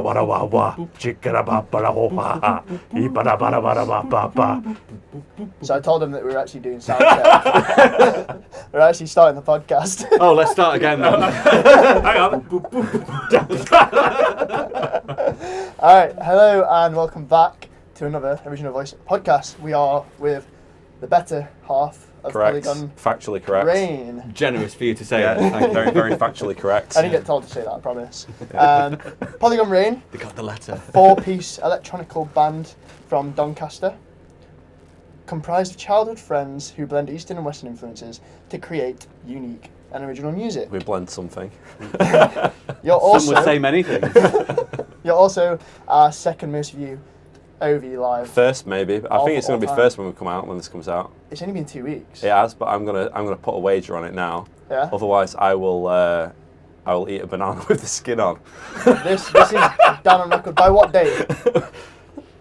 wada wah wah, chickara ba ba ho ha ha, bada bada bada ba ba ba. So I told them that we were actually doing sound check. We're actually starting the podcast. Oh, let's start again then. Hang on. Alright, hello and welcome back to another Original Voice podcast. We are with the better half of Correct. Polygon Factually correct. Rain. Generous for you to say. Yeah, Thank you. very, very factually correct. I didn't get told to say that, I promise. Polygon Rain, They got the letter. 4-piece electronical band from Doncaster, comprised of childhood friends who blend Eastern and Western influences to create unique and original music. We blend something. You're also, Some would say many things. you're also our second most viewed OV live. First, maybe. I All think it's for going to be all first when we come out, when this comes out. It's only been 2 weeks. It has, but I'm gonna put a wager on it now. Yeah. Otherwise, I will eat a banana with the skin on. This is down on record. By what date?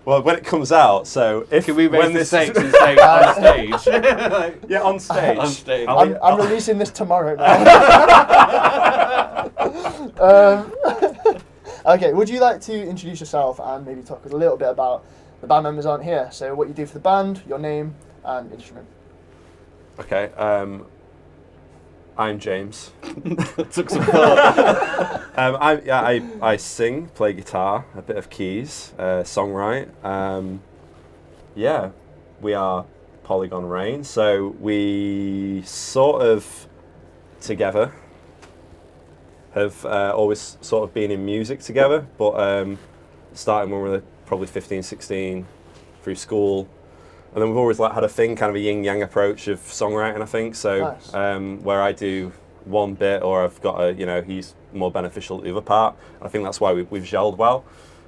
Well, when it comes out, so if Can we raise when the this stakes and say on stage? yeah, on stage. On stage. I'm releasing this tomorrow now. Okay, would you like to introduce yourself and maybe talk a little bit about the band members aren't here? So what you do for the band, your name and instrument. Okay. I'm James. Took some thought. I sing, play guitar, a bit of keys, songwrite. We are Polygon Rain. So we sort of together have always sort of been in music together, but starting when we were probably 15, 16 through school. And then we've always had a thing, kind of a yin-yang approach of songwriting, I think. So Nice. where I do one bit, or I've got he's more beneficial at the other part. I think that's why we've gelled well.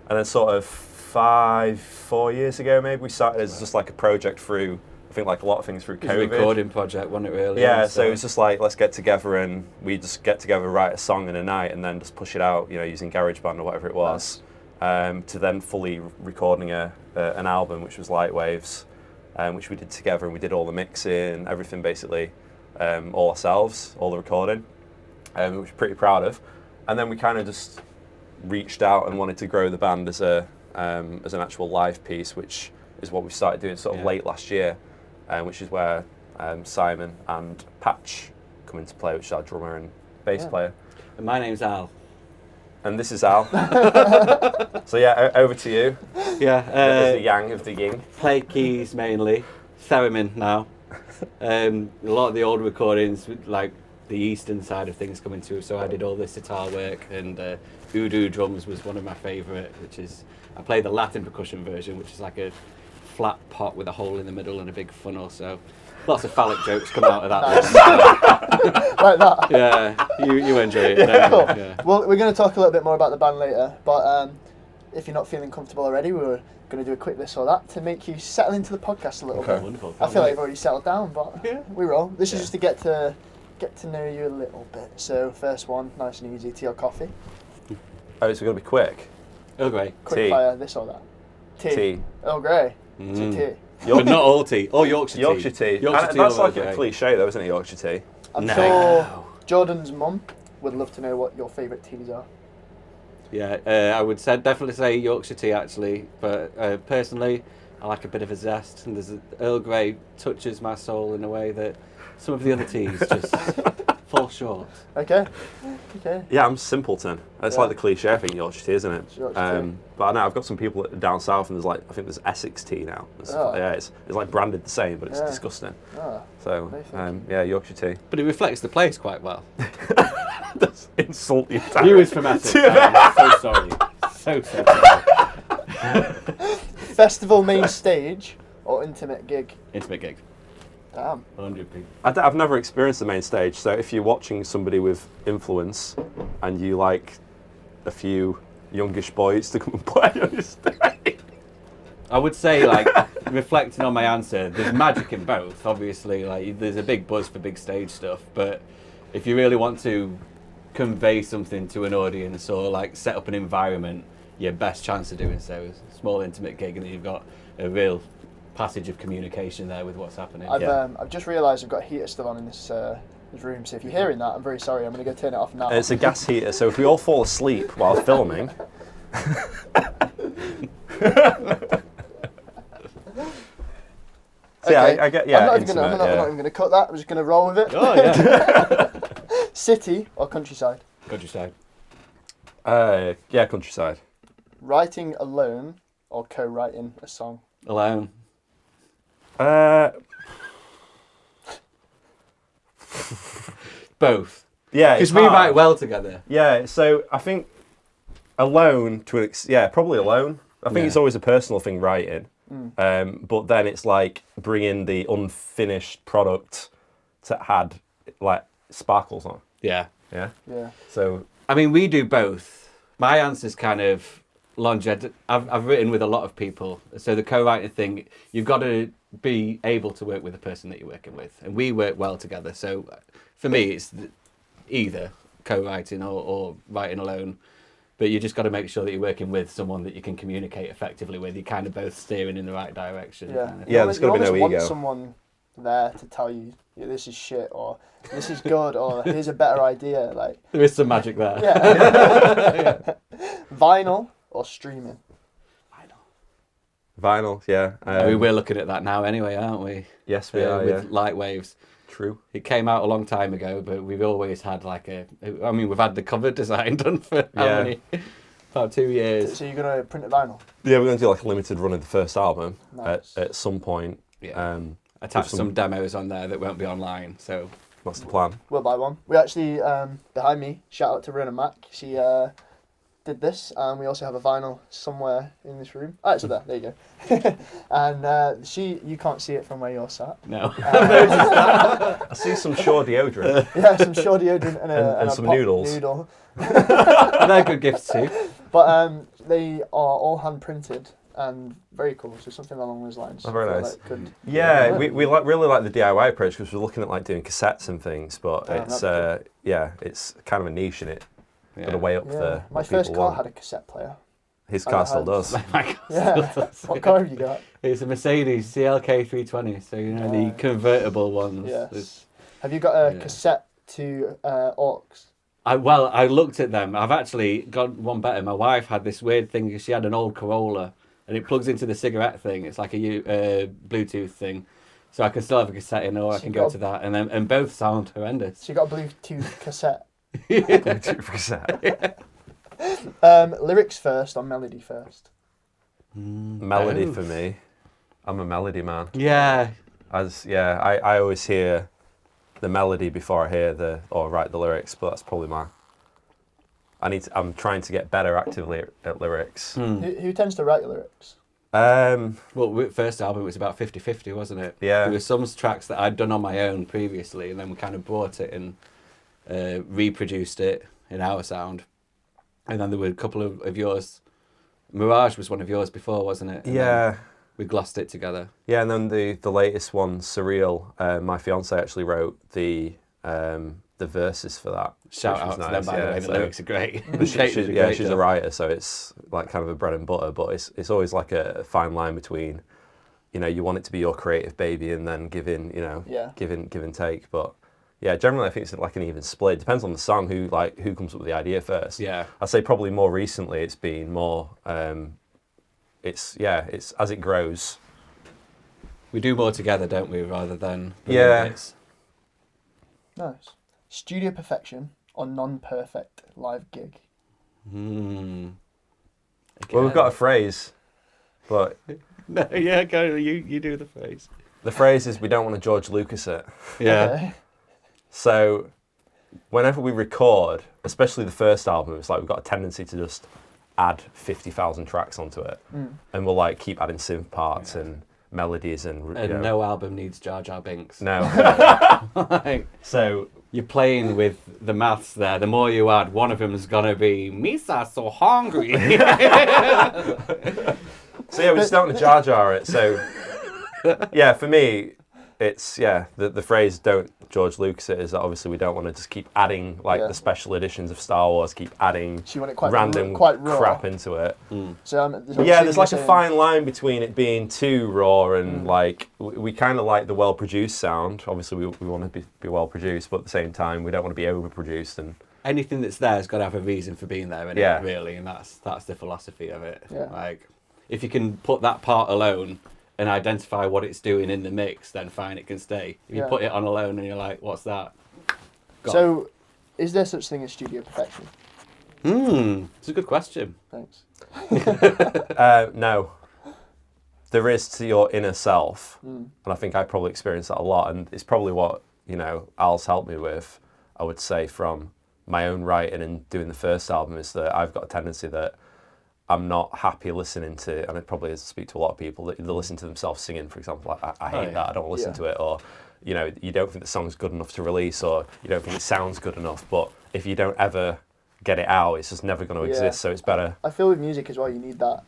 And then sort of 4 years ago, maybe, we started as just like a project through, I think like a lot of things through It was a COVID. recording project, wasn't it, really? Yeah, so it was just like, let's get together and we just get together, write a song in a night and then just push it out, using GarageBand or whatever it was, to then fully recording an album, which was Light Waves. Which we did together, and we did all the mixing, everything basically, all ourselves, all the recording, which we're pretty proud of. And then we kind of just reached out and wanted to grow the band as an actual live piece, which is what we started doing sort of late last year, which is where Simon and Patch come into play, which is our drummer and bass player. And my name's Al. And this is Al. So yeah, over to you. Yeah. As the yang of the yin. Play keys mainly. Theremin now. A lot of the old recordings, like the eastern side of things coming through, so I did all the sitar work, and Udu drums was one of my favourite, which is, I play the Latin percussion version, which is like a flat pot with a hole in the middle and a big funnel, so lots of phallic jokes come out of that. Like that. Yeah, you enjoy it. Yeah, cool. Yeah. Well, we're going to talk a little bit more about the band later, but if you're not feeling comfortable already, we were going to do a quick this or that to make you settle into the podcast a little bit. Wonderful. I feel like you've already settled down, but Yeah. we roll. This is just to get to know you a little bit. So first one, nice and easy, tea or coffee? Oh, it's going to be quick. Oh, great. Quick Tea. fire, this or that? Tea. Earl Grey. So tea. But not all tea. Or Yorkshire tea. Yorkshire tea. Yorkshire And tea that's or like Earl a Grey. cliche though, isn't it, Yorkshire tea? I'm No. sure Jordan's mum would love to know what your favourite teas are. Yeah, I would definitely say Yorkshire tea actually, but personally, I like a bit of a zest, and Earl Grey touches my soul in a way that some of the other teas just fall short. Okay. Yeah, I'm simpleton. It's Yeah. like the cliche thing, Yorkshire tea, isn't it? It's Yorkshire tea. But I know I've got some people down south, and I think there's Essex tea now. Oh. Yeah, it's like branded the same, but it's Yeah. disgusting. Ah, So amazing. yeah, Yorkshire tea. But it reflects the place quite well. That's insult you. You was from Essex. I'm so sorry. So sorry. Festival main stage or intimate gig? Intimate gig. Damn. 100p. I've never experienced the main stage, so if you're watching somebody with influence and you like a few youngish boys to come and play on your stage. I would say, like, reflecting on my answer, there's magic in both. Obviously, like, there's a big buzz for big stage stuff, but if you really want to convey something to an audience or like set up an environment, your best chance of doing so is a small intimate gig, and then you've got a real passage of communication there with what's happening. I've just realised I've got a heater still on in this room, so if you're hearing that, I'm very sorry. I'm going to go turn it off now. It's a gas heater, so if we all fall asleep while filming, So yeah, Okay. I get, yeah, I'm not intimate, even going to cut that. I'm just going to roll with it. Oh yeah. City or countryside? Countryside. Yeah, countryside. Writing alone or co-writing a song? Alone. Both. Yeah, Because it's we hard. write well together. Yeah, so I think alone yeah, probably alone. I think Yeah. it's always a personal thing writing, but then it's like bringing the unfinished product to add like sparkles on. Yeah. Yeah. Yeah. So I mean, we do both. My answer's kind of longevity. I've written with a lot of people, so the co-writing thing, you've got to be able to work with the person that you're working with, and we work well together. So for me, it's either co-writing or writing alone. But you just got to make sure that you're working with someone that you can communicate effectively with. You're kind of both steering in the right direction. Yeah. kind of. Yeah, there's gotta be no You almost ego. want someone there to tell you, yeah, this is shit, or this is good, or here's a better idea. Like, There is some magic there. yeah. Vinyl or streaming? vinyl, yeah. We're looking at that now anyway, aren't we? Yes, we are. With Yeah, light waves. true. It came out a long time ago, but we've always had we've had the cover design done for how Yeah. many? About 2 years. So you're gonna print a vinyl? Yeah, we're going to do like a limited run of the first album Nice. at some point. Yeah. Um, Attach some- some demos on there that won't be online. So that's the plan. We'll buy one. We actually, behind me, shout out to Rona Mack. She did this, and we also have a vinyl somewhere in this room. Oh, it's there. There you go. And you can't see it from where you're sat. no. I see some Shore deodorant. Yeah, some Shore deodorant and a some pop noodles. Noodle. And they're good gifts too. But they are all hand printed and very cool. So something along those lines. Oh, very I feel nice. like could- Yeah, we really like the DIY approach because we're looking at like doing cassettes and things, but Oh, it's that'd it's kind of a niche in it. Yeah. Got to weigh up Yeah. the My what people first car want. had a cassette player. His I car still had- does. My God, Yeah. What car have you got? It's a Mercedes CLK 320, so you know the Nice. convertible ones. Yes. Have you got a Yeah. cassette to aux? I looked at them. I've actually got one better. My wife had this weird thing 'cause she had an old Corolla, and it plugs into the cigarette thing. It's like a Bluetooth thing, so I can still have a cassette in, or I So can you go got- to that, and both sound horrendous. So you got a Bluetooth cassette. Cassette. Lyrics first or melody first? Melody Both. for me. I'm a melody man. Yeah, I always hear the melody before I hear write the lyrics, but that's probably I'm trying to get better actively at lyrics. Who tends to write your lyrics? well, first album was about 50-50, wasn't it? Yeah. There were some tracks that I'd done on my own previously, and then we kind of brought it and reproduced it in our sound. And then there were a couple of yours. Mirage was one of yours before, wasn't it? And Yeah. then we glossed it together. Yeah, and then the latest one, Surreal, my fiance actually wrote the verses for that. Shout which out was to them, nice, by the yeah, way. The so- lyrics are great. But The shape is great, she's a though. writer, so it's like kind of a bread and butter, but it's always like a fine line between, you want it to be your creative baby and then give and take. But yeah, generally I think it's like an even split. It depends on the song, who comes up with the idea first. Yeah. I'd say probably more recently it's been more, it's as it grows. We do more together, don't we, rather than Yeah. bits. Nice. Studio perfection or non-perfect live gig? Hmm. Well, we've got a phrase, but No, yeah, go. You do the phrase. the phrase is we don't want to George Lucas it. Yeah. Okay. So whenever we record, especially the first album, it's like we've got a tendency to just add 50,000 tracks onto it. And we'll like keep adding synth parts and melodies and No album needs Jar Jar Binks. No. Like, So you're playing with the maths there. The more you add, one of them is gonna be Misa so hungry. so yeah, we just don't want to Jar Jar it. So yeah, for me, it's the phrase "don't George Lucas it" is that obviously we don't want to just keep adding the special editions of Star Wars, keep adding So you want it quite random quite raw. crap into it. So Yeah, there's like a fine line between it being too raw and we kind of like the well-produced sound. Obviously, we want to be well-produced, but at the same time, we don't want to be overproduced and anything that's there has got to have a reason for being there, Yeah. really, and that's the philosophy of it. Yeah. Like, if you can put that part alone and identify what it's doing in the mix, then fine, it can stay. If you Yeah. put it on alone and you're like, what's that? Gone. So, is there such thing as studio perfection? It's a good question. Thanks. No. There is to your inner self, and I think I probably experienced that a lot, and it's probably what, you know, Al's helped me with, I would say, from my own writing and doing the first album, is that I've got a tendency that I'm not happy listening to, and it probably speak to a lot of people, that they listen to themselves singing, for example, like, I hate that, I don't want to listen to it, or, you know, you don't think the song's good enough to release, or you don't think it sounds good enough, but if you don't ever get it out, it's just never going to exist, so it's better. I feel with music as well, you need that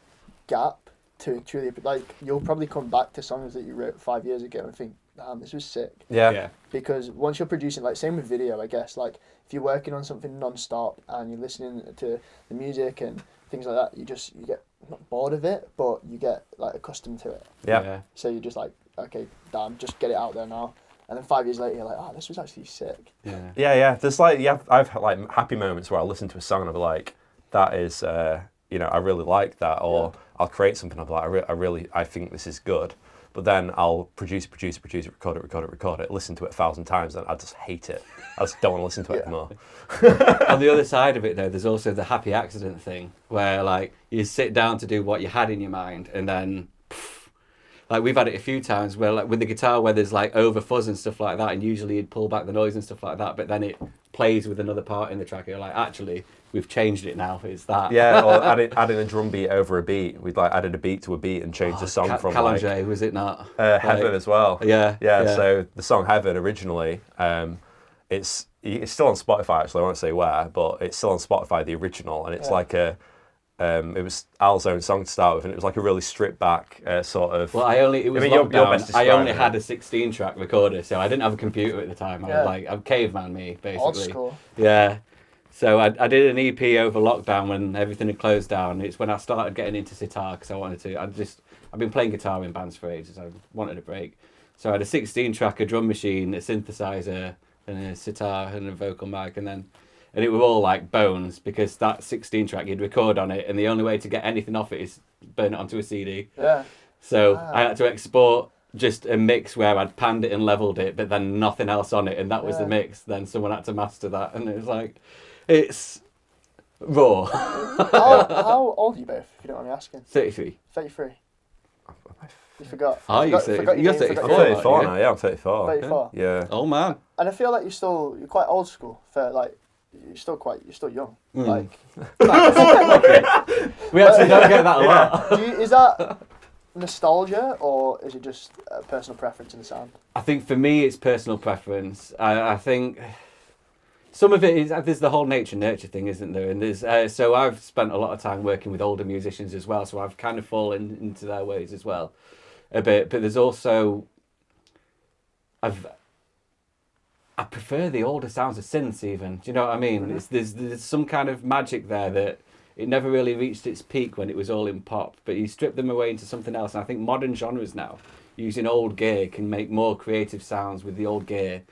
gap to truly, like, you'll probably come back to songs that you wrote 5 years ago and think, damn, this was sick. Yeah. Because once you're producing, like, same with video, I guess, like, if you're working on something non-stop and you're listening to the music and things like that, you get not bored of it, but you get, like, accustomed to it. Yeah. So you're just like, okay, damn, just get it out there now. And then 5 years later, you're like, oh, this was actually sick. Yeah. There's like, I've had like happy moments where I'll listen to a song and I'll be like, that is, you know, I really like that. Or I'll create something, I'll be like, I think this is good. But then I'll produce it, record it, listen to it 1,000 times, and I just hate it. I just don't want to listen to it anymore. On the other side of it, though, there's also the happy accident thing, where, like, you sit down to do what you had in your mind, and then, like, we've had it a few times where, like, with the guitar, where there's, like, over fuzz and stuff like that, and usually you'd pull back the noise and stuff like that, but then it plays with another part in the track, and you're like, actually, we've changed it now, it's that. Yeah, or adding a drum beat over a beat. We'd like added a beat to a beat and changed the song from Calange, like... was it not? Heaven as well. Yeah. So the song Heaven originally, it's still on Spotify actually, I won't say where, but it's still on Spotify, the original, and it's like a... it was Al's own song to start with, and it was like a really stripped back sort of... Well, you're best I only describing had a 16-track recorder, so I didn't have a computer at the time. I was like, I'm caveman me, basically. Old school. Yeah. So I did an EP over lockdown when everything had closed down. It's when I started getting into sitar because I wanted to. I've been playing guitar in bands for ages. I wanted a break. So I had a 16-track, a drum machine, a synthesizer, and a sitar and a vocal mic, and it was all like bones because that 16-track you'd record on it, and the only way to get anything off it is burn it onto a CD. Yeah. So I had to export just a mix where I'd panned it and leveled it, but then nothing else on it, and that was the mix. Then someone had to master that, and it was like, it's raw. How old are you both, if you don't mind me asking? 33. 33. You forgot. Are you 30? You're 34. I'm 34 34 now, yeah, I'm 34. 34. Yeah. Oh man. And I feel like you're quite old school for, like, you're still young. Like, We actually don't get that a lot. is that nostalgia or is it just a personal preference in the sound? I think for me it's personal preference. I think some of it is, there's the whole nature nurture thing, isn't there? And there's so I've spent a lot of time working with older musicians as well, so I've kind of fallen into their ways as well a bit. But there's also I prefer the older sounds of synths even. Do you know what I mean? Mm-hmm. There's some kind of magic there that it never really reached its peak when it was all in pop, but you strip them away into something else. And I think modern genres now, using old gear, can make more creative sounds with the old gear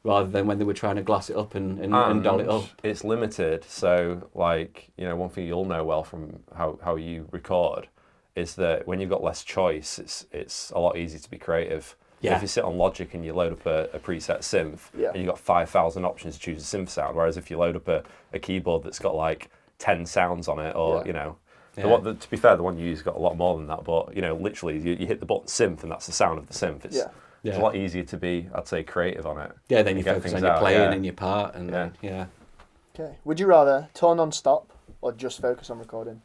rather than when they were trying to gloss it up and doll it up. It's limited, so like, you know, one thing you'll know well from how you record is that when you've got less choice, it's a lot easier to be creative. Yeah. If you sit on Logic and you load up a preset synth, and you've got 5,000 options to choose a synth sound, whereas if you load up a keyboard that's got like 10 sounds on it, or, you know, to be fair, the one you use got a lot more than that, but, you know, literally you hit the button synth and that's the sound of the synth. It's a lot easier to be, I'd say, creative on it. Yeah, then you focus on your playing and your part, and then, Okay. Would you rather tour non-stop or just focus on recording?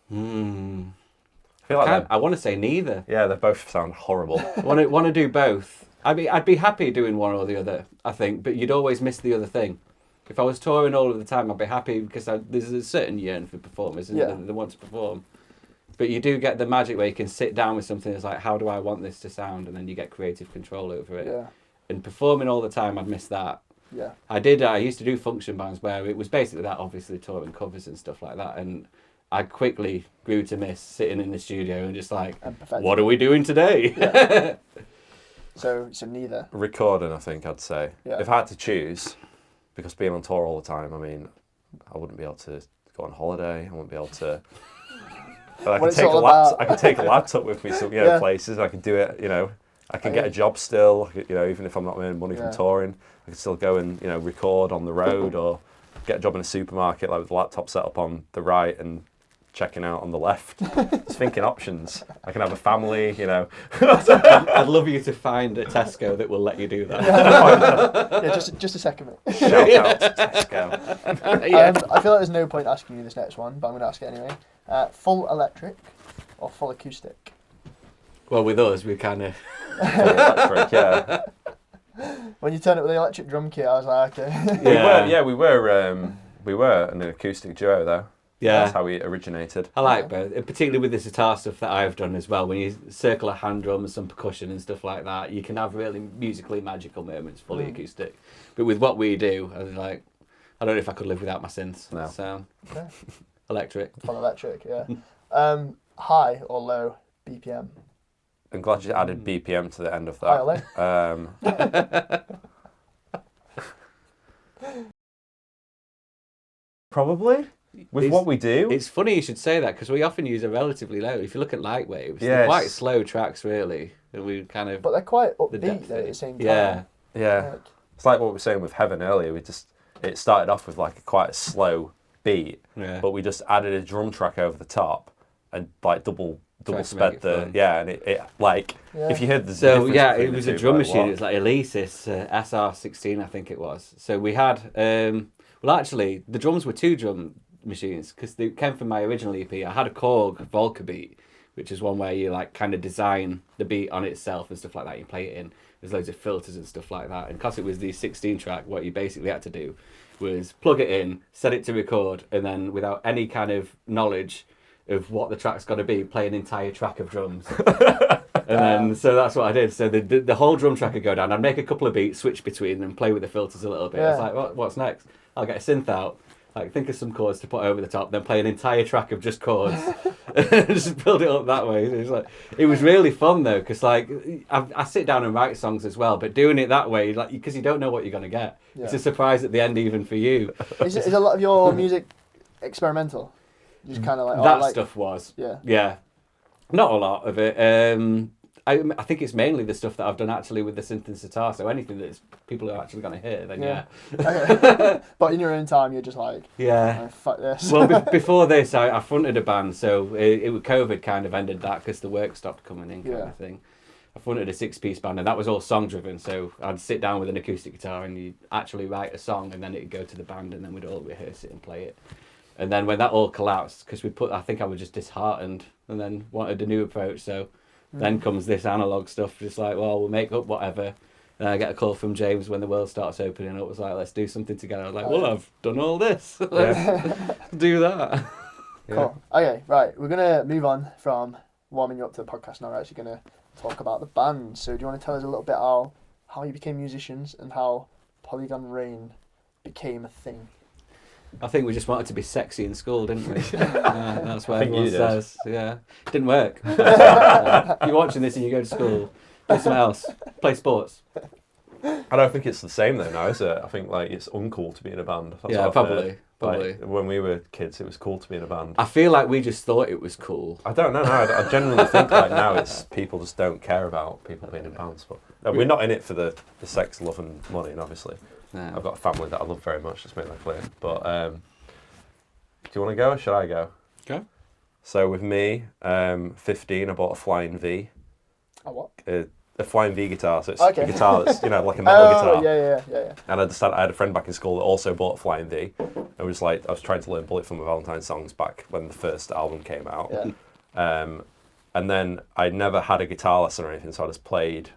I feel like I want to say neither. Yeah, they both sound horrible. want to do both. I'd be happy doing one or the other, I think, but you'd always miss the other thing. If I was touring all of the time, I'd be happy because there's a certain yearn for performers and they want to perform. But you do get the magic where you can sit down with something that's like, how do I want this to sound? And then you get creative control over it. Yeah. And performing all the time, I'd miss that. Yeah. I used to do function bands where it was basically that, obviously touring covers and stuff like that. And I quickly grew to miss sitting in the studio and just like, what are we doing today? Yeah. So neither. Recording, I think I'd say. Yeah. If I had to choose, because being on tour all the time, I mean, I wouldn't be able to go on holiday. I wouldn't be able to. But I could take a laptop with me, places. I could do it. I can get a job still. Even if I'm not earning money from touring, I could still go and record on the road or get a job in a supermarket, like with the laptop set up on the right and checking out on the left. Just thinking options. I can have a family. I'd love you to find a Tesco that will let you do that. Yeah, just a second, mate. Shout out to Tesco. I feel like there's no point asking you this next one, but I'm going to ask it anyway. Full electric or full acoustic? Well, with us, we kind of... Full electric, yeah. When you turn it with the electric drum kit, I was like, okay. We were an acoustic duo though. Yeah. That's how we originated. I like both, particularly with the sitar stuff that I've done as well. When you circle a hand drum and some percussion and stuff like that, you can have really musically magical moments, fully acoustic. But with what we do, I was like, I don't know if I could live without my synths. No. So, electric. Full electric, yeah. High or low BPM? I'm glad you added BPM to the end of that. High or low? Probably. With what we do. It's funny you should say that because we often use a relatively low. If you look at light waves, they're quite slow tracks really. And we kind of. But they're quite upbeat though at the same time. Yeah. It's like what we were saying with Heaven earlier. It started off with like quite a slow beat, but we just added a drum track over the top and like double sped and it if you heard the difference it was a drum machine. It was like Alesis SR16 I think it was. So we had actually the drums were 2 drum machines because they came from my original EP. I had a Korg Volca beat, which is one where you like kind of design the beat on itself and stuff like that. You play it in. There's loads of filters and stuff like that. And because it was the 16 track, what you basically had to do was plug it in, set it to record, and then without any kind of knowledge of what the track's got to be, play an entire track of drums. And then, so that's what I did. So the whole drum track would go down. I'd make a couple of beats, switch between them, play with the filters a little bit. It's like, what's next? I'll get a synth out, like think of some chords to put over the top, then play an entire track of just chords, and just build it up that way. It was really fun though, because like I sit down and write songs as well, but doing it that way, like because you don't know what you're gonna get. Yeah. It's a surprise at the end even for you. Is a lot of your music experimental? Just kind of like stuff was. Yeah. Not a lot of it. I think it's mainly the stuff that I've done actually with the synth and sitar. So anything that people are actually going to hear, then Okay. But in your own time, you're just like, oh, fuck this. Well, before this, I fronted a band, so COVID kind of ended that because the work stopped coming in, kind of thing. I fronted a 6-piece band, and that was all song driven. So I'd sit down with an acoustic guitar, and you'd actually write a song, and then it'd go to the band, and then we'd all rehearse it and play it. And then when that all collapsed, because I think I was just disheartened, and then wanted a new approach. So then comes this analog stuff, just like, well, we'll make up whatever. And I get a call from James when the world starts opening up. It was like, let's do something together. I was like, well, I've done all this. Let's do that. Cool. Okay, right. We're going to move on from warming you up to the podcast now. We're actually going to talk about the band. So do you want to tell us a little bit how you became musicians and how Polygon Rain became a thing? I think we just wanted to be sexy in school, didn't we? That's what everyone says. Yeah, didn't work. You're watching this and you go to school, do something else, play sports. I don't think it's the same though now, is it? I think like it's uncool to be in a band. That's probably. Like, when we were kids, it was cool to be in a band. I feel like we just thought it was cool. I don't know. I genuinely think like now it's people just don't care about people being in bands. But we're not in it for the sex, love, and money, and obviously. No. I've got a family that I love very much, let's make that clear. But do you want to go or should I go? Go. So with me, 15, I bought a Flying V. A what? A Flying V guitar, so it's a guitar that's, like a metal guitar. Yeah. And I had a friend back in school that also bought a Flying V. I was trying to learn Bullet for My Valentine songs back when the first album came out. Yeah. And then I never had a guitar lesson or anything, so I just played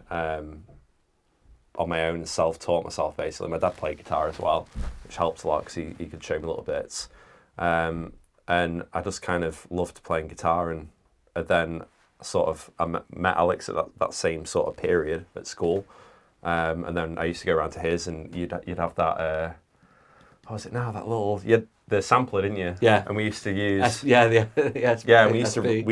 on my own and self-taught myself basically. My dad played guitar as well, which helped a lot because he could show me little bits. And I just kind of loved playing guitar, and then sort of I met Alex at that same sort of period at school. And then I used to go around to his, and you'd have that, what was it now, that little, you had the sampler, didn't you? Yeah. And we used to use... we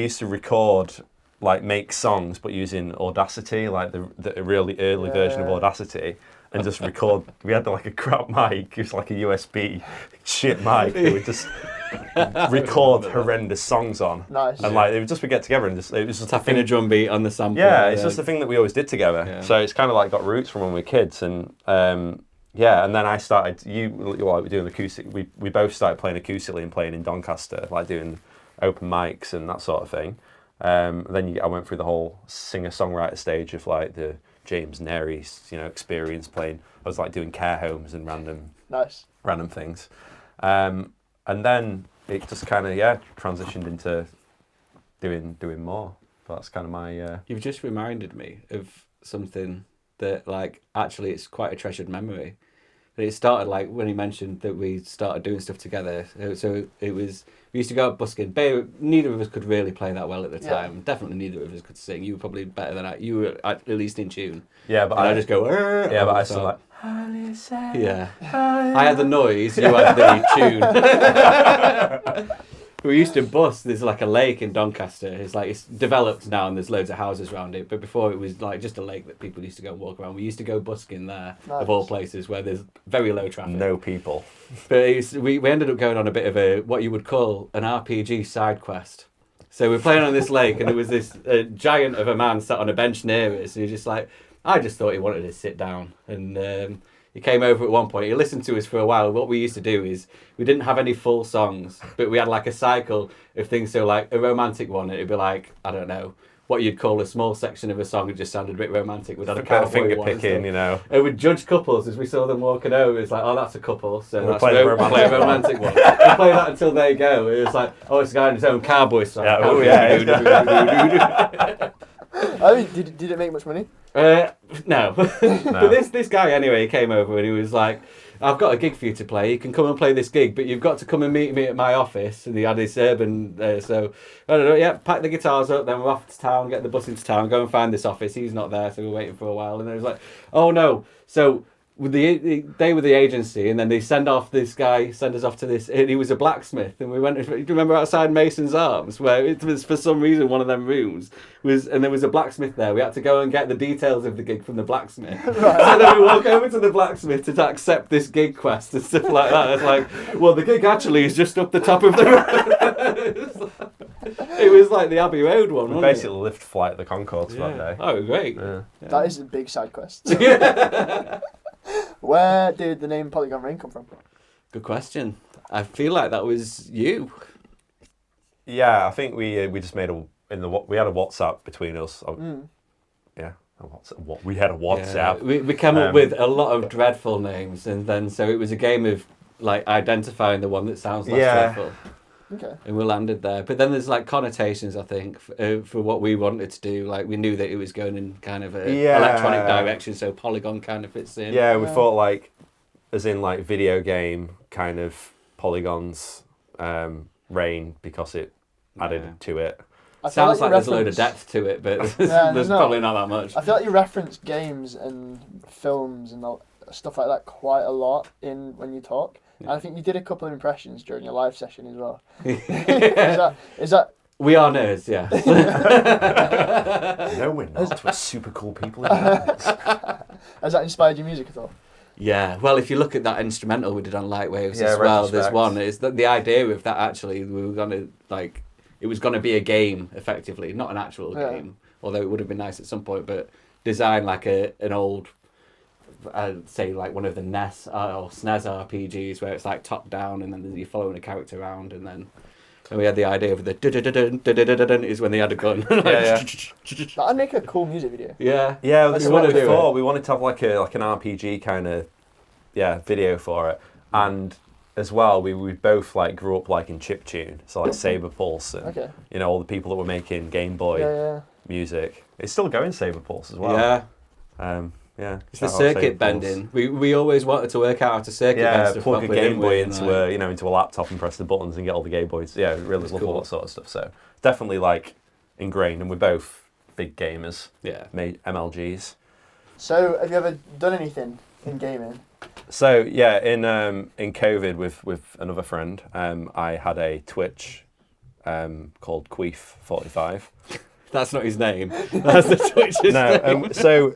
used to record... like make songs but using Audacity, like the really early version of Audacity, and just record. We had like a crap mic. It was like a USB shit mic. That would just record horrendous songs on. Nice. And like, we get together and it was just Tapping a drum beat on the sample. Yeah, it's just the thing that we always did together. Yeah. So it's kind of like got roots from when we were kids. And yeah, and then I started, we're doing acoustic, we both started playing acoustically and playing in Doncaster, like doing open mics and that sort of thing. Then I went through the whole singer-songwriter stage of like the James Nary's, experience playing. I was like doing care homes and random things. And then it just kind of, transitioned into doing more. But that's kind of my... You've just reminded me of something that, like, actually it's quite a treasured memory. It started, like, when he mentioned that we started doing stuff together. So it was... We used to go out busking. Neither of us could really play that well at the time. Definitely neither of us could sing. You were probably better than I. You were at least in tune. Yeah, but I just go... Yeah, but I still like... Yeah. I had the noise, you had the tune. We used to bus. There's like a lake in Doncaster. It's developed now and there's loads of houses around it. But before it was like just a lake that people used to go and walk around. We used to go busking there, of all places, where there's very low traffic. No people. But we ended up going on a bit of a, what you would call an RPG side quest. So we're playing on this lake and there was this giant of a man sat on a bench near us. And he just like, I just thought he wanted to sit down. And he came over at one point. He listened to us for a while. What we used to do is we didn't have any full songs, but we had like a cycle of things. So like a romantic one, it'd be like, I don't know, what you'd call a small section of a song. It just sounded a bit romantic. We'd had a cowboy finger one picking, And we'd judge couples as we saw them walking over. It's like, oh, that's a couple. So We'll that's play the play a romantic one. We'll play that until they go. It was like, oh, it's a guy in his own cowboy song. Yeah, I mean, did it make much money? No. But this guy anyway, he came over and he was like, I've got a gig for you to play. You can come and play this gig, but you've got to come and meet me at my office. And he had his urban, so I don't know. Pack the guitars up. Then we're off to town, get the bus into town, go and find this office. He's not there, so we're waiting for a while. And then it was like, oh no. So they were the agency, and then they send us off to this. And he was a blacksmith, and we went. Do you remember outside Mason's Arms, where it was for some reason one of them rooms and there was a blacksmith there. We had to go and get the details of the gig from the blacksmith. Right. So then we walk over to the blacksmith to accept this gig quest and stuff like that. It's like, well, the gig actually is just up the top of the road. It was like the Abbey Road one. We wasn't basically lift flight of the Concords that day. Oh, great. Yeah. That is a big side quest. Where did the name Polygon Rain come from? Good question. I feel like that was you. Yeah, I think we just made we had a WhatsApp between us. Yeah, we had a WhatsApp. Yeah, we came up with a lot of dreadful names, and then so it was a game of like identifying the one that sounds less dreadful. Okay. And we landed there. But then there's like connotations, I think, for what we wanted to do. Like we knew that it was going in kind of a electronic direction, so Polygon kind of fits in. Yeah, we thought like, as in like video game kind of polygons, rain, because it added to it. Sounds like there's a load of depth to it, but there's probably not that much. I feel like you reference games and films and stuff like that quite a lot when you talk. And I think you did a couple of impressions during your live session as well. Is that? We are nerds, yeah. No, we're not. We're super cool people. Has that inspired your music at all? Yeah, well, if you look at that instrumental we did on Light Waves as well, there's one. Is that the idea of that actually we were gonna like. It was going to be a game, effectively, not an actual game, although it would have been nice at some point, but design like an old, I'd say like one of the NES or SNES RPGs where it's like top down and then you're following a character around, and then we had the idea of the dun is when they had a gun. That'd make a cool music video. Yeah. Yeah, that's what we thought. We wanted to have like an RPG kind of video for it, and as well, we both like grew up like in chiptune, so like Saber Pulse and all the people that were making Game Boy music. It's still going Saber Pulse as well. Yeah. It's the circuit bending. We always wanted to work out how to circuit bend stuff. Plug a Game Boy into a laptop and press the buttons and get all the Game Boys. Yeah, really love all that sort of stuff. So definitely like ingrained, and we're both big gamers. Yeah, made MLGs. So have you ever done anything in gaming? So yeah, in COVID with another friend, I had a Twitch called Queef45. That's not his name. That's the Twitch's name. So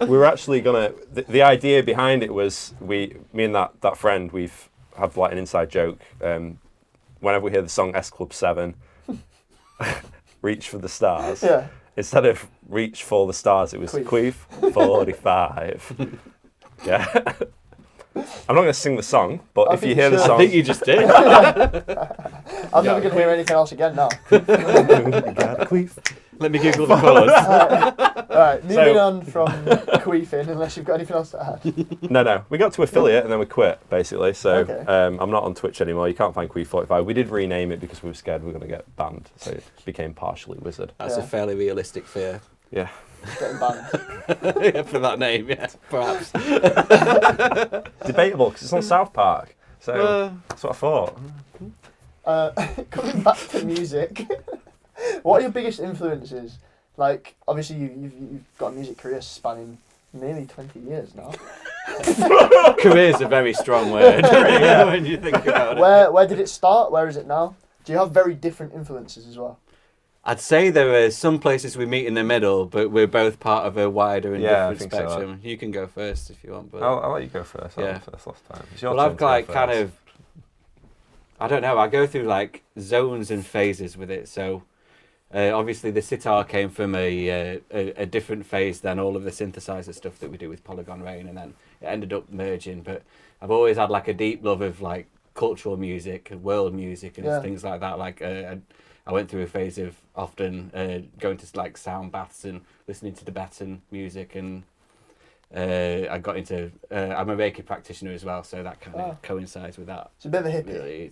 we were actually gonna. The idea behind it was me and that friend, we've have like an inside joke. Whenever we hear the song S Club 7, Reach for the Stars. Yeah. Instead of Reach for the Stars, it was Queef 45. Yeah. I'm not going to sing the song, but if you hear the song... I think you just did. I'm never going to hear anything else again now. Let me Google the chorus. Alright, moving on from queefing, unless you've got anything else to add. No. We got to affiliate and then we quit, basically. So Okay. I'm not on Twitch anymore. You can't find Queef 45. We did rename it because we were scared we were going to get banned. So it became partially Wizard. That's a fairly realistic fear. Yeah. Getting banned. Yeah, for that name, yeah, perhaps. Debatable, because it's on South Park. So that's what I thought. Coming back to music, what are your biggest influences? Like, obviously you've got a music career spanning nearly 20 years now. Career's a very strong word when you think about it. Where did it start? Where is it now? Do you have very different influences as well? I'd say there are some places we meet in the middle, but we're both part of a wider and Yeah, I different think so. spectrum. You can go first if you want. But I'll let you go first. I Yeah. went first last time. It's your well, turn I've to go like first. kind of, I don't know. I go through like zones and phases with it. So obviously the sitar came from a different phase than all of the synthesizer stuff that we do with Polygon Rain, and then it ended up merging. But I've always had like a deep love of like cultural music, world music, and things like that. Like I went through a phase of often going to like sound baths and listening to Tibetan music, and I got into. I'm a Reiki practitioner as well, so that kind of coincides with that. It's a bit of a hippie. Really,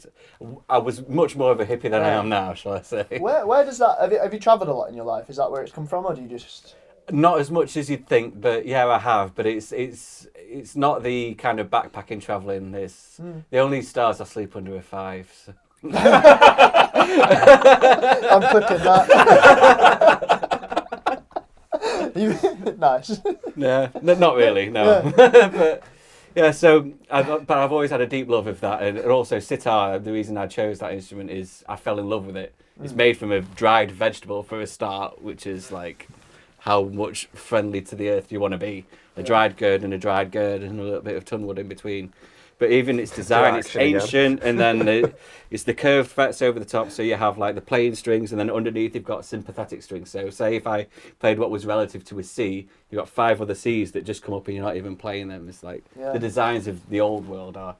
I was much more of a hippie than I am now, shall I say? Where does that? Have you travelled a lot in your life? Is that where it's come from, or do you just? Not as much as you'd think, but yeah, I have. But it's not the kind of backpacking travelling. It's the only stars I sleep under are 5. So. I'm clipping that. Nice. Yeah, not really, no. But yeah, so I've always had a deep love of that, and also sitar. The reason I chose that instrument is I fell in love with it. It's made from a dried vegetable for a start, which is like how much friendly to the earth you want to be. A dried gourd and a dried gourd and a little bit of tunwood in between. But even its design, it's ancient, and then it's the curved frets over the top, so you have like the playing strings, and then underneath you've got sympathetic strings. So say if I played what was relative to a C, you've got 5 other Cs that just come up and you're not even playing them. It's like the designs of the old world are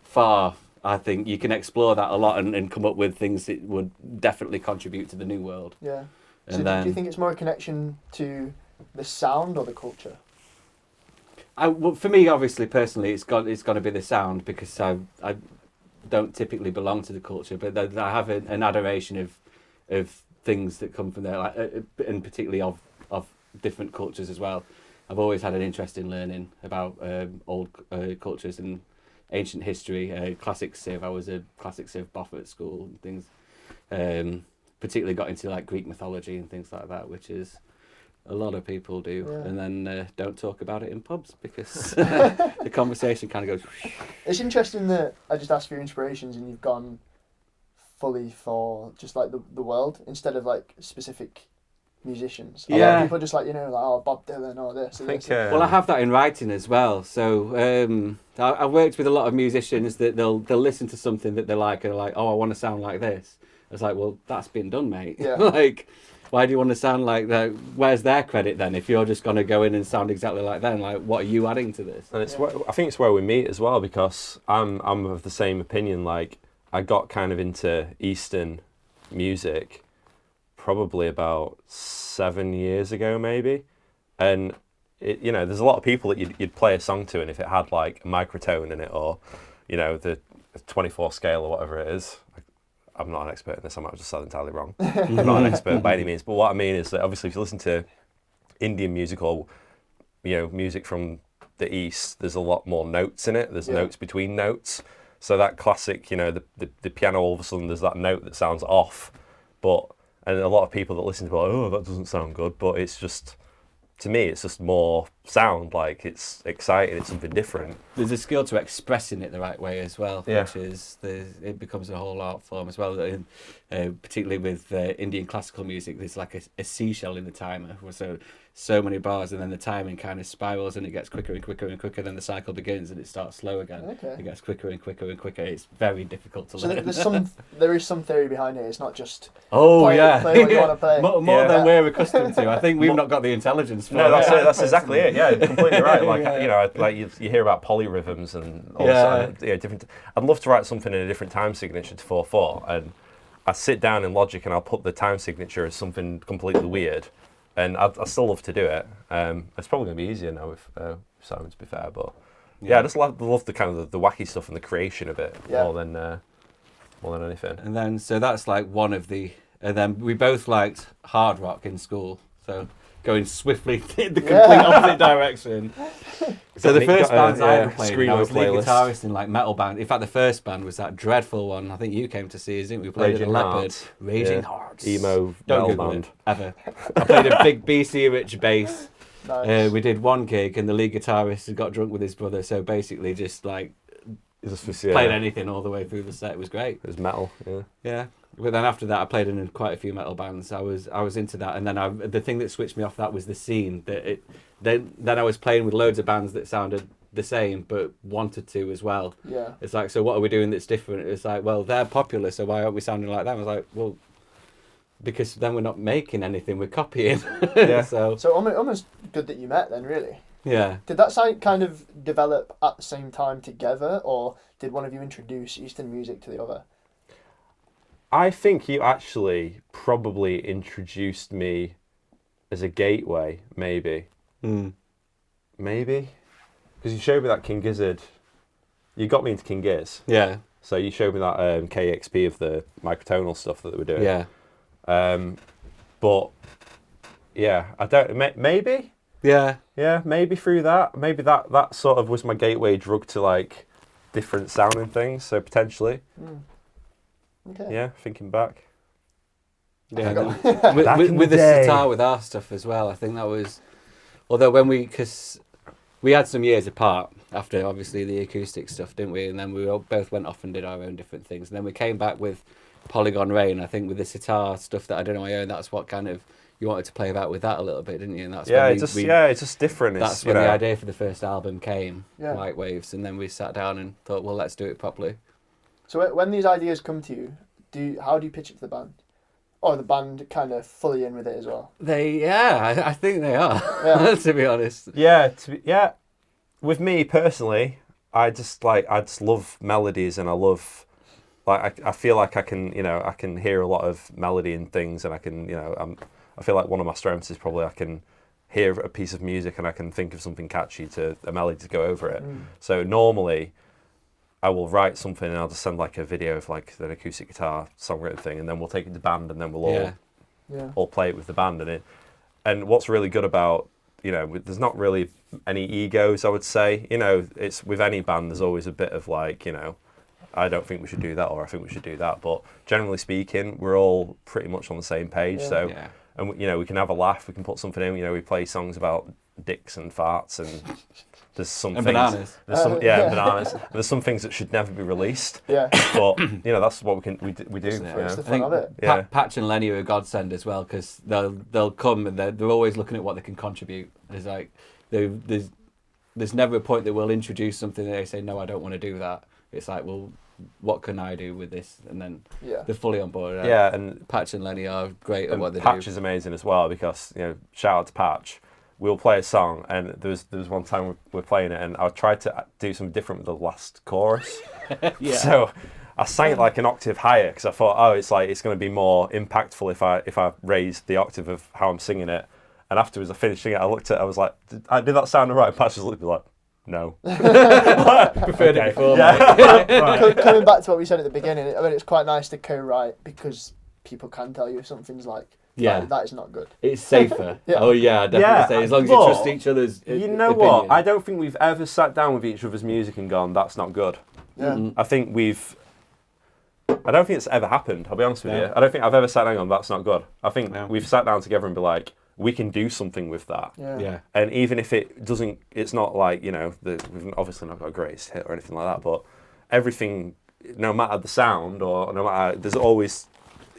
far, I think you can explore that a lot and come up with things that would definitely contribute to the new world. Yeah. And so then, do you think it's more a connection to the sound or the culture? Well, for me, obviously, personally, it's got to be the sound, because I don't typically belong to the culture, but I have an adoration of things that come from there, like, and particularly of different cultures as well. I've always had an interest in learning about old cultures and ancient history, classic Civ. I was a classic Civ buff at school and things. Particularly got into like Greek mythology and things like that, which is a lot of people do, and then don't talk about it in pubs because the conversation kind of goes. It's interesting that I just asked for your inspirations and you've gone fully for just like the world instead of like specific musicians. A lot of people are just like, like, oh, Bob Dylan or this. Well, I have that in writing as well. So I've worked with a lot of musicians that they'll listen to something that they like and they're like, oh, I want to sound like this. It's like, well, that's been done, mate. Yeah. Like, why do you want to sound like that? Where's their credit then? If you're just going to go in and sound exactly like them, like, what are you adding to this? And I think it's where we meet as well, because I'm of the same opinion. Like, I got kind of into Eastern music probably about 7 years ago, maybe. And there's a lot of people that you'd play a song to, and if it had like a microtone in it, or the 24 scale or whatever it is. I'm not an expert in this, I might have just said entirely wrong. I'm not an expert by any means, but what I mean is that obviously if you listen to Indian music or music from the East, there's a lot more notes in it. There's notes between notes. So that classic, the piano, all of a sudden there's that note that sounds off. And a lot of people that listen to it, oh, that doesn't sound good, but it's just, to me, it's just more sound, like it's exciting, it's something different. There's a skill to expressing it the right way as well, Yeah. which is, it becomes a whole art form as well. Particularly with Indian classical music, there's like a seashell in the timer. So so many bars, and then the timing kind of spirals and it gets quicker and quicker and quicker. Then the cycle begins and it starts slow again. Okay. It gets quicker and quicker and quicker. It's very difficult to So learn. there is some theory behind it. It's not just Oh play yeah, what you want to play. more than we're accustomed to. I think we've not got the intelligence for No, it. that's it. That's exactly it. Yeah, completely right. Like Yeah. you know, like you hear about polyrhythms and all Yeah. this, different. I'd love to write something in a different time signature to 4/4, and I sit down in Logic and I'll put the time signature as something completely weird, and I still love to do it. It's probably going to be easier now with Simon, to be fair, but yeah, I just love the kind of the wacky stuff and the creation of it more than anything. And then so that's like one of the, and then we both liked hard rock in school, so going swiftly in the complete opposite direction. So the first bands I ever played, I was lead guitarist in like metal band. In fact, the first band was that dreadful one. I think you came to see us, didn't we? We played Raging at Leopard, Hearts. Raging Yeah. Hearts, Emo Don't metal Google band. it, ever. I played a big BC Rich bass. Nice. We did one gig, and the lead guitarist had got drunk with his brother. So basically, just like played anything all the way through the set. It was great. It was metal. Yeah. Yeah, but then after that, I played in quite a few metal bands. I was into that, and then the thing that switched me off that was the scene. Then I was playing with loads of bands that sounded the same but wanted to as well. Yeah. It's like, so what are we doing that's different? It's like, well, they're popular, so why aren't we sounding like them? I was like, well, because then we're not making anything, we're copying. Yeah. So almost good that you met then, really. Yeah. Did that side kind of develop at the same time together, or did one of you introduce Eastern music to the other? I think you actually probably introduced me as a gateway, maybe. Maybe? Because you showed me that King Gizzard. You got me into King Giz. Yeah. So you showed me that KXP of the microtonal stuff that they were doing. Yeah. But, yeah, I don't... Maybe? Yeah. Yeah, maybe through that. Maybe that sort of was my gateway drug to, like, different sounding things, so potentially. Okay. Yeah, thinking back. Yeah, Back in with the the day. sitar with our stuff as well. I think that was, although because we had some years apart after obviously the acoustic stuff, didn't we? And then we all both went off and did our own different things. And then we came back with Polygon Rain. I think with the sitar stuff that I did on my own, that's what kind of you wanted to play about with that a little bit, didn't you? And that's when it's just different. That's when the idea for the first album came, Light Waves, and then we sat down and thought, well, let's do it properly. So when these ideas come to you, how do you pitch it to the band? Or the band kind of fully in with it as well? I think they are, to be honest. Yeah, with me personally, I just love melodies, and I love, like, I feel like I can hear a lot of melody in things, and I can, I feel like one of my strengths is probably I can hear a piece of music and I can think of something catchy to a melody to go over it. So normally I will write something and I'll just send like a video of like an acoustic guitar songwritten thing, and then we'll take it to band, and then we'll all play it with the band. And what's really good about, there's not really any egos, I would say. It's with any band, there's always a bit of like, I don't think we should do that, or I think we should do that. But generally speaking, we're all pretty much on the same page. And we can have a laugh. We can put something in. We play songs about dicks and farts, and there's some things. Bananas. There's some, bananas. There's some things that should never be released. Yeah. But that's what we do. It's the fun of it. Yeah. Patch and Lenny are a godsend as well, because they'll come and they're always looking at what they can contribute. There's like there's never a point that we'll introduce something and they say, no, I don't want to do that. It's like, well, what can I do with this? And then they're fully on board. Yeah, and Patch and Lenny are great at what they do. Patch is amazing as well, because shout out to Patch. We'll play a song, and there was one time we're playing it, and I tried to do something different with the last chorus. So I sang it like an octave higher, because I thought, it's going to be more impactful if I raise the octave of how I'm singing it. And afterwards, I finished singing it. I looked at it, I was like, did that sound right? And Patch just looked at me like, no. Preferred it before. Coming back to what we said at the beginning, I mean, it's quite nice to co-write, because people can tell you if something's like, that is not good. It's safer. Oh yeah, I definitely say, as long as you trust each other's opinion. What? I don't think we've ever sat down with each other's music and gone, that's not good. Yeah. I don't think it's ever happened, I'll be honest with you. I don't think I've ever sat down and gone, that's not good. I think we've sat down together and be like, we can do something with that. Yeah. And even if it doesn't, it's not like, we've obviously not got a greatest hit or anything like that, but everything, no matter the sound or no matter, there's always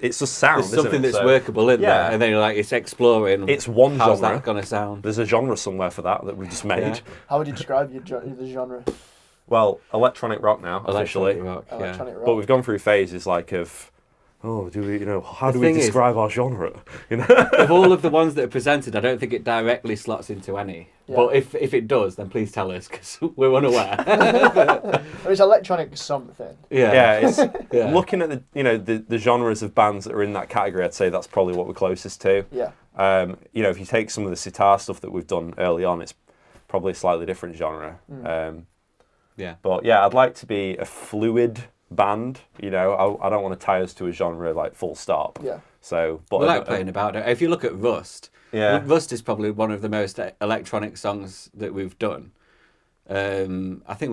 it's just sound. There's something isn't it? that's workable in yeah. there, and then you're like, it's exploring. It's one how's genre. that gonna sound? There's a genre somewhere for that we've just made. Yeah. How would you describe the genre? Well, electronic rock now, officially. Electronic rock, yeah. Electronic rock. But we've gone through phases like of, how do The we thing is- describe our genre? Of all of the ones that are presented, I don't think it directly slots into any. Yeah. But if it does, then please tell us, because we're unaware. It's electronic something. Yeah, it's Yeah. looking at the genres of bands that are in that category. I'd say that's probably what we're closest to. Yeah. If you take some of the sitar stuff that we've done early on, it's probably a slightly different genre. Yeah. But yeah, I'd like to be a fluid band. I don't want to tie us to a genre like full stop. Yeah. So, but We like playing about it. If you look at Rust, Yeah. Rust is probably one of the most electronic songs that we've done. I think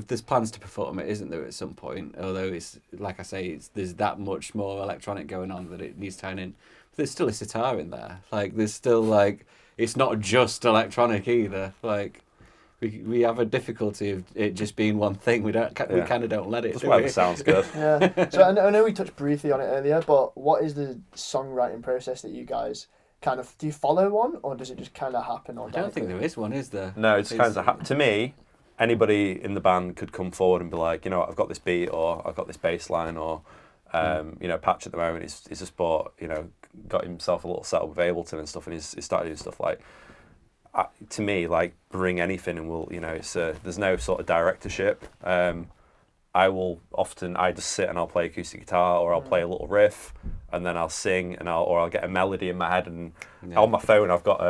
there's plans to perform it, isn't there, at some point? Although it's like I say, there's that much more electronic going on that it needs tying in. But there's still a sitar in there. Like there's still it's not just electronic either. Like we have a difficulty of it just being one thing. We kind of don't let it. Just do whatever we? sounds good. Yeah. So I know we touched briefly on it earlier, but what is the songwriting process that you guys do you follow one, or does it just kind of happen I organically? don't think there is one, is there? No, it's kind of to me. Anybody in the band could come forward and be like, I've got this beat, or I've got this bass line, or Patch at the moment he's just got himself a little setup with Ableton and stuff, and he's started doing stuff like. To me, like bring anything, and we'll there's no sort of directorship. I just sit and I'll play acoustic guitar, or I'll play a little riff, and then I'll sing, and I'll get a melody in my head, and on my phone I've got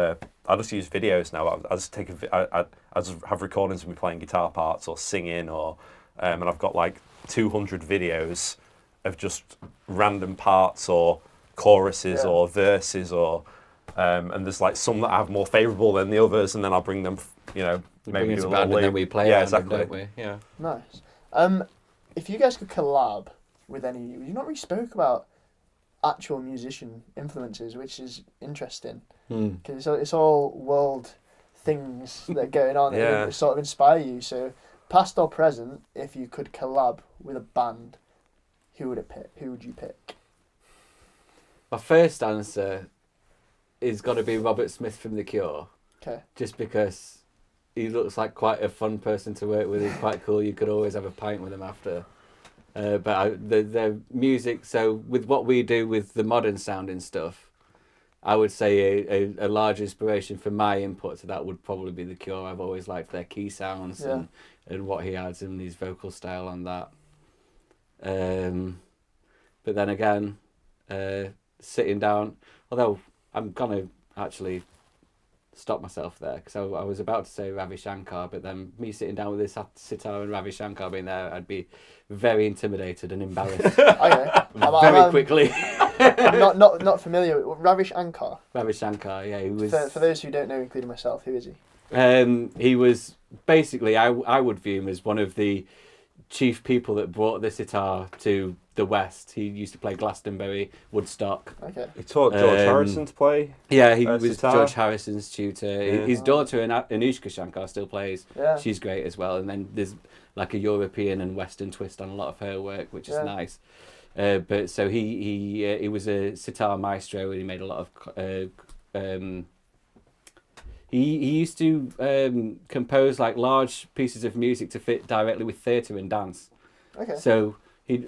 I just use videos now. I just I just have recordings of me playing guitar parts or singing, or and I've got like 200 videos of just random parts or choruses or verses or. And there's like some that I have more favourable than the others, and then I'll bring them, maybe do a little and then we play yeah, around them, exactly. don't we? Yeah. Nice. If you guys could collab with any, you not really spoke about actual musician influences, which is interesting because it's all world things that are going on that sort of inspire you. So, past or present, if you could collab with a band, who would you pick? My first answer is got to be Robert Smith from The Cure. Okay. Just because he looks like quite a fun person to work with. He's quite cool. You could always have a pint with him after. But the music, so with what we do with the modern sounding stuff, I would say a large inspiration for my input to that would probably be The Cure. I've always liked their key sounds and what he adds in his vocal style on that. But then again, sitting down, although I'm going to actually stop myself there, because I was about to say Ravi Shankar, but then me sitting down with this sitar and Ravi Shankar being there, I'd be very intimidated and embarrassed Okay. very quickly. I'm not familiar with Ravi Shankar. Ravi Shankar, yeah, he was. For those who don't know, including myself, who is he? He was basically, I would view him as one of the chief people that brought the sitar to the West. He used to play Glastonbury, Woodstock. Okay. He taught George Harrison to play. Yeah, he was sitar. George Harrison's tutor. Yeah. His daughter, Anushka Shankar, still plays. Yeah. She's great as well. And then there's like a European and Western twist on a lot of her work, which is nice. But so he was a sitar maestro, and he made a lot of. He used to compose like large pieces of music to fit directly with theatre and dance. Okay. So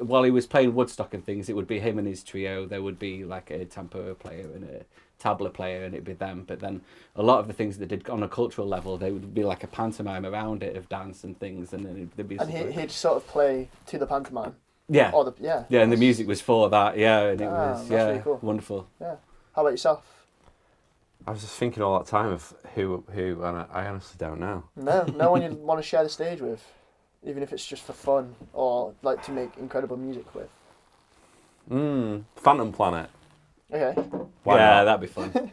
while he was playing Woodstock and things, it would be him and his trio. There would be like a tambura player and a tabla player, and it'd be them. But then a lot of the things that they did on a cultural level, they would be like a pantomime around it of dance and things, and then there'd be. And he'd sort of play to the pantomime. Yeah. Or and the music was for that. Yeah, and it was that's really cool. wonderful. Yeah. How about yourself? I was just thinking all that time of who, and I honestly don't know. No one you'd want to share the stage with, even if it's just for fun or like to make incredible music with. Phantom Planet. Okay. Why yeah, not? that'd be fun.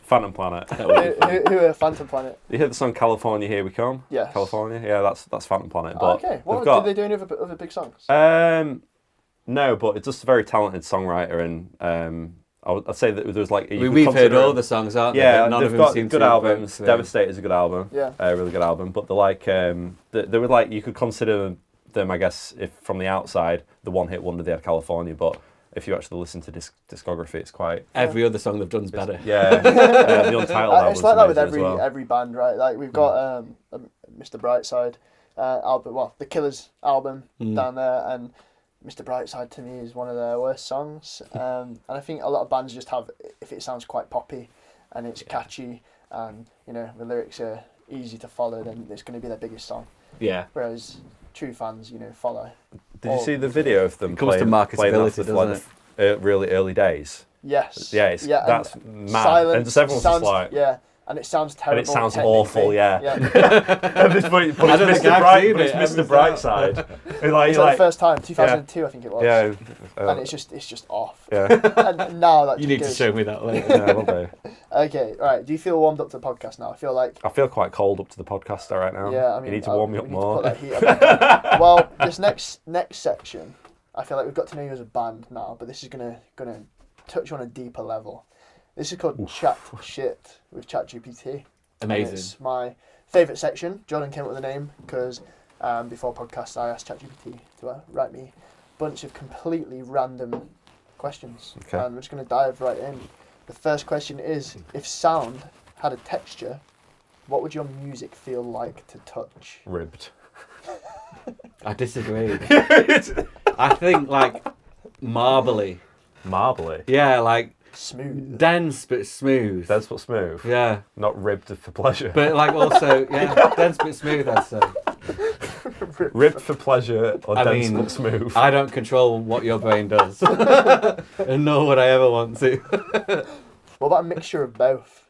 Phantom Planet. Who are Phantom Planet? You hear the song California, Here We Come? Yes. California? Yeah, that's Phantom Planet. Oh, But okay. What they've got, did they do any other big songs? no, but it's just a very talented songwriter, and I'd say that there was like... We've heard all the songs, aren't they? Yeah, But none they've of them got seem good to albums. break through. Devastate is a good album. Yeah. Really good album. But they're like... they were like... You could consider them, I guess, if from the outside, the one-hit wonder they had California, but if you actually listen to discography, it's quite. Every other song they've done's better. Yeah, the Untitled album. It's like that with every every band, right? Like we've got Mr. Brightside album, well, the Killers album down there, and Mr. Brightside to me is one of their worst songs. And I think a lot of bands just have, if it sounds quite poppy and it's catchy and the lyrics are easy to follow, then it's going to be their biggest song. Yeah. Whereas true fans, follow. Did you see the video of them comes to playing marketability, that for doesn't the really early days? Yes. Yeah, that's mad. And just everyone's sounds, just like... Yeah, and it sounds terrible. And it sounds awful, yeah. Yeah. But it's Mr. Brightside. It's like the first time, 2002, I think it was. Yeah. And it's just off. Yeah. And now that you need to show me that later. Yeah, I will do. Okay, right. Do you feel warmed up to the podcast now? I feel quite cold up to the podcast right now. Yeah, I mean, you need to warm me up more. To put that heat up. Well, this next section, I feel like we've got to know you as a band now, but this is gonna touch you on a deeper level. This is called Chat Shit with ChatGPT. Amazing. It's my favourite section. Jordan came up with the name because before podcast I asked ChatGPT to write me a bunch of completely random questions. Okay. And we're just going to dive right in. The first question is, if sound had a texture, what would your music feel like to touch? Ribbed. I disagree. I think like marbly. Marbly? Yeah, like smooth. Dense but smooth. Dense but smooth? Yeah. Not ribbed for pleasure. But like also, yeah, dense but smooth, I'd say. Ribbed for pleasure or dense but smooth? I don't control what your brain does. And nor would I ever want to. What about a mixture of both?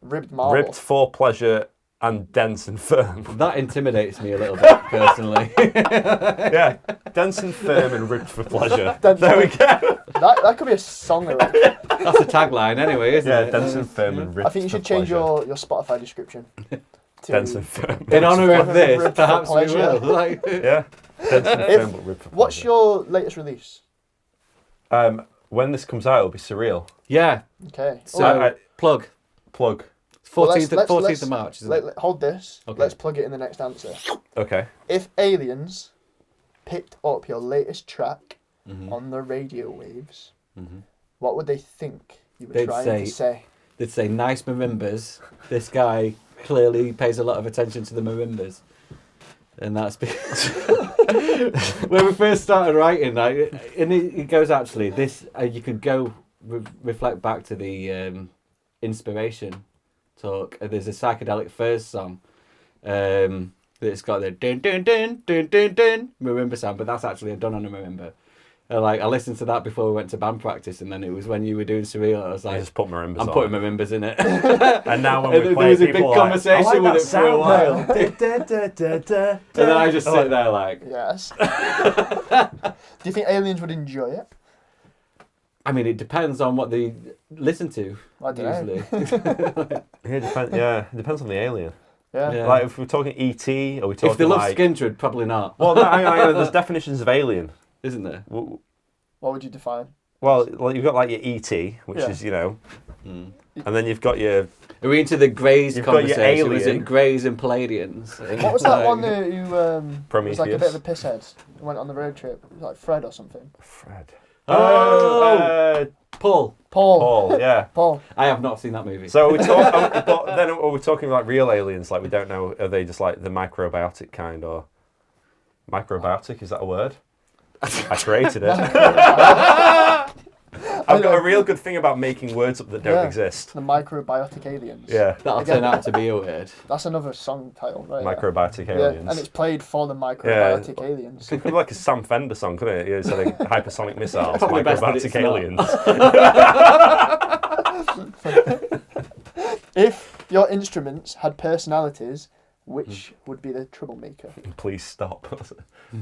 Ribbed marble. Ribbed for pleasure and dense and firm. That intimidates me a little bit, personally. Yeah, dense and firm and ribbed for pleasure. There we go. That could be a song. That's a tagline anyway, isn't it? Yeah, dense and firm and ribbed for pleasure. I think you should change your Spotify description. Dense and firm. In honour of this, ribbed perhaps for we will. Like, yeah, dense and firm but ribbed for pleasure. What's your latest release? When this comes out, it'll be Surreal. Yeah. Okay. So, plug. 14th of March, isn't it? Hold this. Okay. Let's plug it in the next answer. Okay. If aliens picked up your latest track on the radio waves, what would they think you were trying to say? They'd say, nice marimbas. This guy clearly pays a lot of attention to the marimbas. And that's because when we first started writing, and it goes actually, this, you could go reflect back to the inspiration talk. There's a psychedelic furs song that's got the dun dun dun dun dun dun marimba sound, but that's actually a done on a marimba. I listened to that before we went to band practice, and then it was when you were doing Surreal, I was like, just put marimbas I'm putting marimbas in it. And now when we play, there was a big conversation with it for a while. And then I just sit there like... Yes. Do you think aliens would enjoy it? I mean, it depends on what they listen to, I don't usually. It depends on the alien. Yeah. Like, if we're talking E.T., are we talking If they love like... Skindred, probably not. Well, hang on, there's definitions of alien. Isn't there? What would you define? Well, you've got like your E.T., which is, and then you've got your... Are we into the Greys conversation? Was alien. it Greys and Palladians? What was that one who was like a bit of a pisshead? Went on the road trip. It was like Fred or something. Fred. Paul. Paul, yeah. Paul. I have not seen that movie. So are we talking like real aliens? Like, we don't know, are they just like the microbiotic kind, or... Microbiotic, is that a word? I created it. I've got a real good thing about making words up that don't exist. The microbiotic aliens. Yeah. That'll turn out to be a word. That's another song title, right? Microbiotic aliens. Yeah, and it's played for the microbiotic aliens. It could be like a Sam Fender song, couldn't it? Yeah, so like hypersonic missiles, Probably best that microbiotic it's aliens. If your instruments had personalities, which would be the troublemaker? Please stop.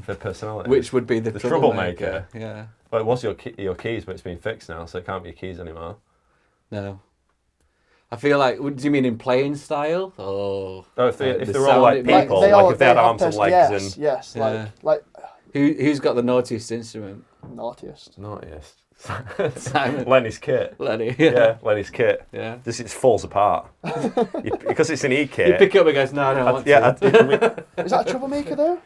For personality. Which would be the troublemaker. Yeah. Well, it was your keys, but it's been fixed now, so it can't be your keys anymore. No. I feel like, do you mean in playing style? Or if they're all like people, if they had arms and legs Yes, Yeah. like Who's got the naughtiest instrument? naughtiest. Simon. Lenny's kit. Lenny. Yeah, Lenny's kit. Yeah. Just it falls apart. Because it's an E kit. You pick it up and goes, no, I don't want to. Is that a troublemaker though?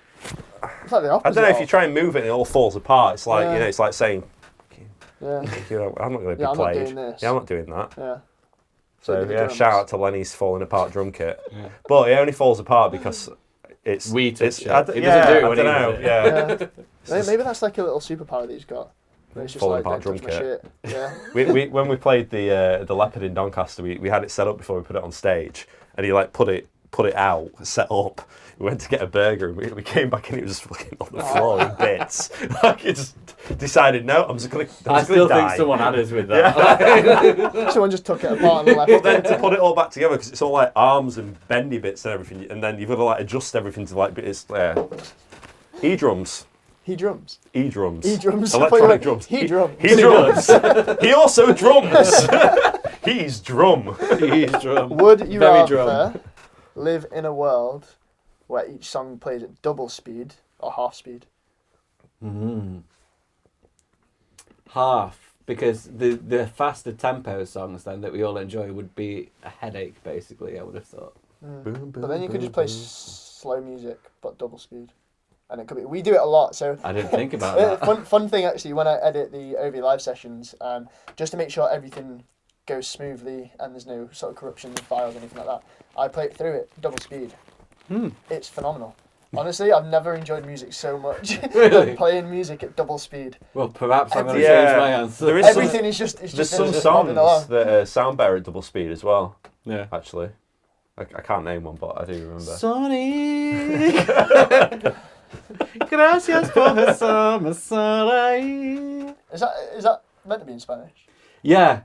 It's like the opposite. I don't know, if you try and move it and it all falls apart, it's like, it's like saying, Yeah. You know, I'm not going to be Yeah, I'm not played. doing this. Yeah, I'm not doing that. Yeah. So the yeah, drums. shout out to Lenny's falling apart drum kit. Yeah. But it only falls apart because it's We touch it. I It doesn't yeah, do it I when he don't does know. it. Yeah. Yeah. Maybe that's like a little superpower that he's got. Where it's just Falling like, apart don't touch my drum shit. Yeah. we when we played the Leopard in Doncaster, we had it set up before we put it on stage, and he like put it out, set up. We went to get a burger, and we came back and it was just fucking on the floor in bits. Like it just decided, no, I'm just gonna. I still think someone had us with that. Yeah. Someone just took it apart and left. But then to put it all back together, because it's all like arms and bendy bits and everything, and then you've got to like adjust everything to like it's E-drums. He drums. E-drums. E-drums. Electronic drums. He drums. He drums. He also drums. He's drum. He's drum. Would you Very rather drum. live in a world where each song plays at double speed or half speed? Half, because the faster tempo songs then that we all enjoy would be a headache, basically, I would have thought. But then you could just play slow music but double speed, and it could be. We do it a lot, so. I didn't think about that. Fun thing actually, when I edit the OV live sessions, just to make sure everything goes smoothly and there's no sort of corruption in the files or anything like that, I play it through it double speed. It's phenomenal. Honestly, I've never enjoyed music so much Really? than playing music at double speed. Well, perhaps I'm going to Yeah. change my answer. There is Everything is just There's some just songs bobbing along. that sound better at double speed as well. Yeah. Actually, I can't name one, but I do remember. Sonic. Gracias por summer sunlight. Is that meant to be in Spanish? Yeah.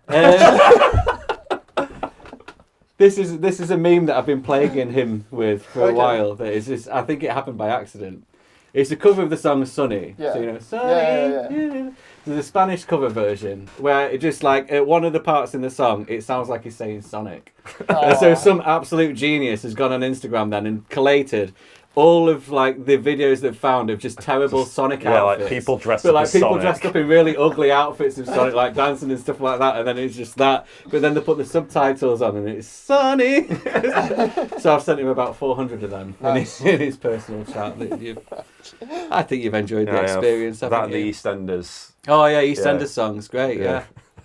This is a meme that I've been plaguing him with for a while. That is just, I think it happened by accident. It's a cover of the song Sunny. Yeah. So, you know, Sunny. Yeah. There's a Spanish cover version where it just like at one of the parts in the song, it sounds like he's saying Sonic. And so some absolute genius has gone on Instagram then and collated all of like the videos they've found of just terrible Sonic outfits. Like people dressed but up like as people Sonic. dressed up in really ugly outfits of Sonic, like dancing and stuff like that, and then it's just that. But then they put the subtitles on and it's Sonny. So I've sent him about 400 of them in his personal chat. I think you've enjoyed the experience. That haven't and you? the EastEnders. Oh yeah, EastEnders songs, great. Yeah.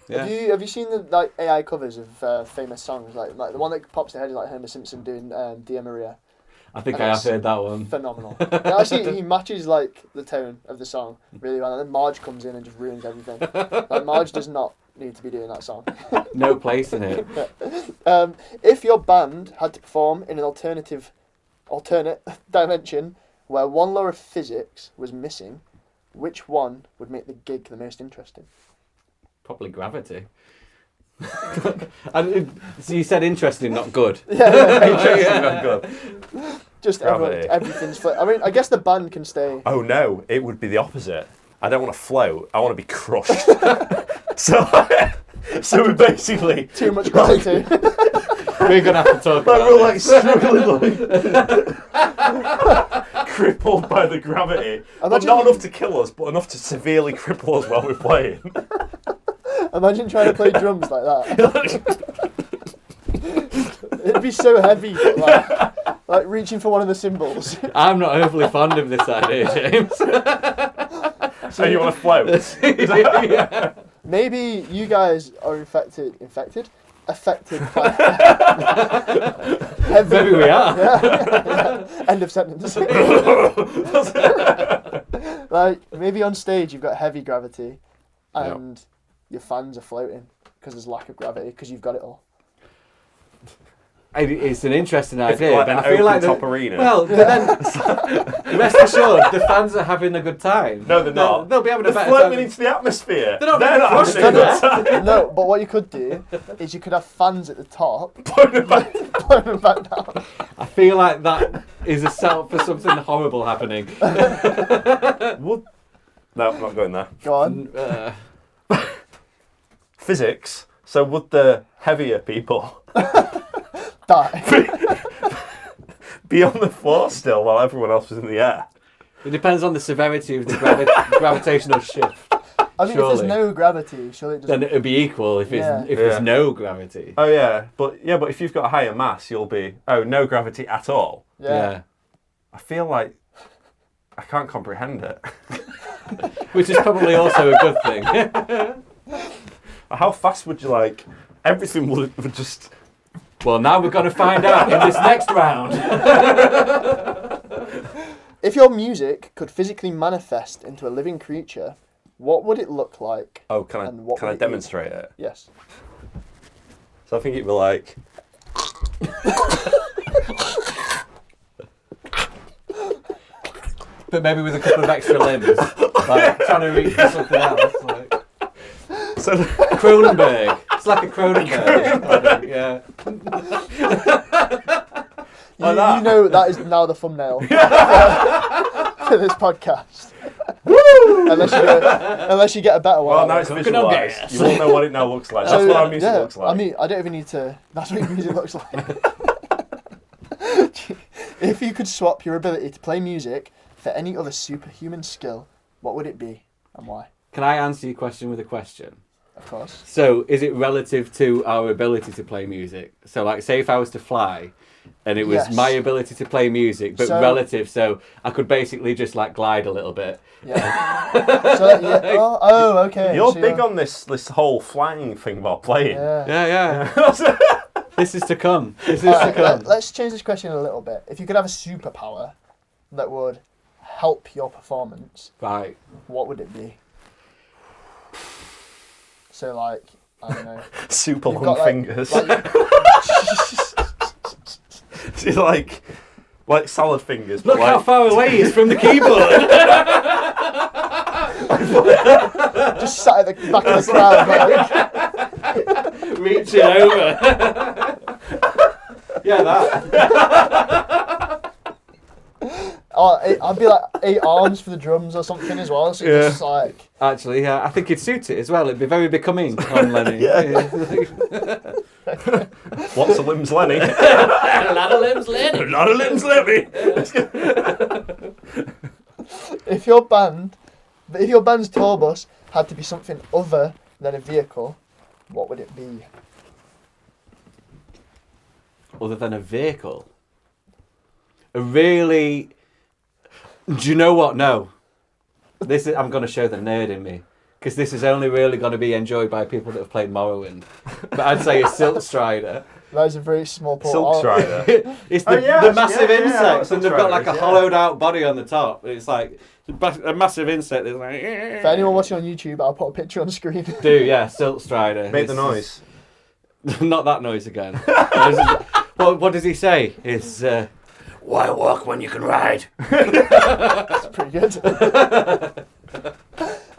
Have you seen the like AI covers of famous songs like the one that pops in your head is like Homer Simpson doing Dear Maria. I think And I have it's heard that one. Phenomenal. Yeah, actually, he matches like the tone of the song really well, and then Marge comes in and just ruins everything. Like Marge does not need to be doing that song. No place in it. If your band had to perform in an alternate dimension where one law of physics was missing, which one would make the gig the most interesting? Probably gravity. So you said interesting, not good. Interesting, not good. Just Gravity. everything's I mean, I guess the band can stay. Oh no, it would be the opposite. I don't want to float. I want to be crushed. so we basically Too much gravity. We're gonna have to talk like about we're this. like struggling, like crippled by the gravity, but Imagine- not enough to kill us, but enough to severely cripple us while we're playing. Imagine trying to play drums like that. It'd be so heavy, but like reaching for one of the cymbals. I'm not overly fond of this idea, James. So you want to float? Yeah. Maybe you guys are affected by heavy. Maybe we are. Yeah. End of sentence. Like maybe on stage you've got heavy gravity, and your fans are floating because there's lack of gravity because you've got it all. It's an interesting idea, like but an I feel like open top arena. Well, but then rest assured, the fans are having a good time. No, they're not. They'll be having a They're better floating time. into the atmosphere. They're not not crushed having a in good time. No, but what you could do is you could have fans at the top Put it back. pulling them back down. I feel like that is a setup for something horrible happening. Would... No, I'm not going there. Go on. Physics. So would the heavier people Die. be on the floor still while everyone else was in the air? It depends on the severity of the gravitational shift. I mean, if Surely. there's no gravity, surely it Then doesn't. it would be equal if there's no gravity. Oh yeah, but if you've got a higher mass, you'll be no gravity at all. Yeah. I feel like I can't comprehend it. Which is probably also a good thing. How fast would you like? Everything would just. Well, now we're going to find out in this next round. If your music could physically manifest into a living creature, what would it look like? Oh, And what can I would it be? demonstrate it? Yes. So I think it'd be like. But maybe with a couple of extra limbs. Like trying to reach for something else. Like So Cronenberg. It's like a Cronenberg. Yeah. You know that is now the thumbnail for this podcast. unless you get a better one. well, now it's visualised. You won't know what it now looks like. That's what our music looks like. I mean, I don't even need to. That's what your music looks like. If you could swap your ability to play music for any other superhuman skill, what would it be and why? Can I answer your question with a question? Of course. So, is it relative to our ability to play music? So, like, say if I was to fly, and it was Yes. my ability to play music, but So- relative, so I could basically just like glide a little bit. Yeah. Okay. You're So big on this whole flying thing while playing. Yeah. Yeah. This is to come. This is to Alright, come. let's change this question a little bit. If you could have a superpower that would help your performance, Right. what would it be? So, like, I don't know. Super You've long got, fingers. Like, She's like salad fingers. Look but how like, far away he is from the keyboard. just sat at the back of the crowd, like, Reaching over. Yeah, that. I'd be like 8 arms for the drums or something as well. So Yeah. just like, Actually, yeah, I think it'd suit it as well. It'd be very becoming on Lenny. Lots of limbs, Lenny. A lot of limbs, Lenny. A lot of limbs, Lenny. if your band's tour bus had to be something other than a vehicle, what would it be? Other than a vehicle. A really. Do you know what? No. I'm going to show the nerd in me. Because this is only really going to be enjoyed by people that have played Morrowind. But I'd say a Silk Strider. That is a very small port. Silk Strider. It's Oh, the, yeah, the massive yeah, insects, and they've got like a yeah. hollowed out body on the top. It's like a massive insect that's like. For anyone watching on YouTube, I'll put a picture on the screen. Yeah, Silk Strider. Make the It's- noise. Not that noise again. What does he say? It's why walk when you can ride? That's pretty good.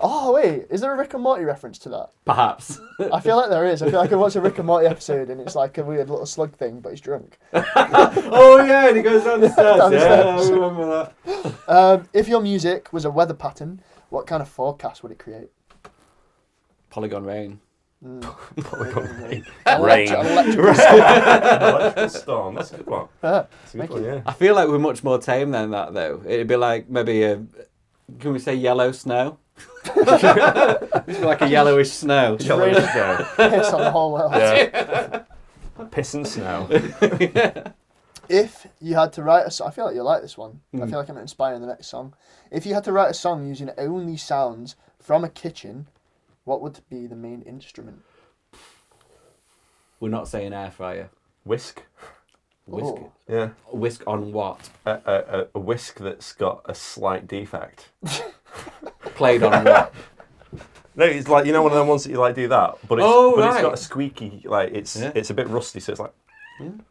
Oh wait, is there a Rick and Morty reference to that? Perhaps. I feel like there is. I feel like I watched a Rick and Morty episode and it's like a weird little slug thing, but he's drunk. Oh yeah, and he goes down the stairs. Down the Yeah, I stairs. remember that. If your music was a weather pattern, what kind of forecast would it create? Polygon Rain. Polygon Rain. Electrical Electrical storm. That's a good one. storm. That's a good Thank one, you. yeah. I feel like we're much more tame than that though. It'd be like maybe can we say yellow snow? It's like a yellowish snow. Yellow Really? snow. Piss on the whole world. Yeah. Piss and snow. If you had to write a song, I feel like you like this one. I feel like I'm inspiring the next song. If you had to write a song using only sounds from a kitchen, what would be the main instrument? We're not saying air fryer. Whisk. Whisk. Oh. Yeah. Whisk on what? A whisk that's got a slight defect. Played on what? No, it's like, you know, one of them ones that you like do that, but it's right. got a squeaky, like it's Yeah. it's a bit rusty, so it's like Can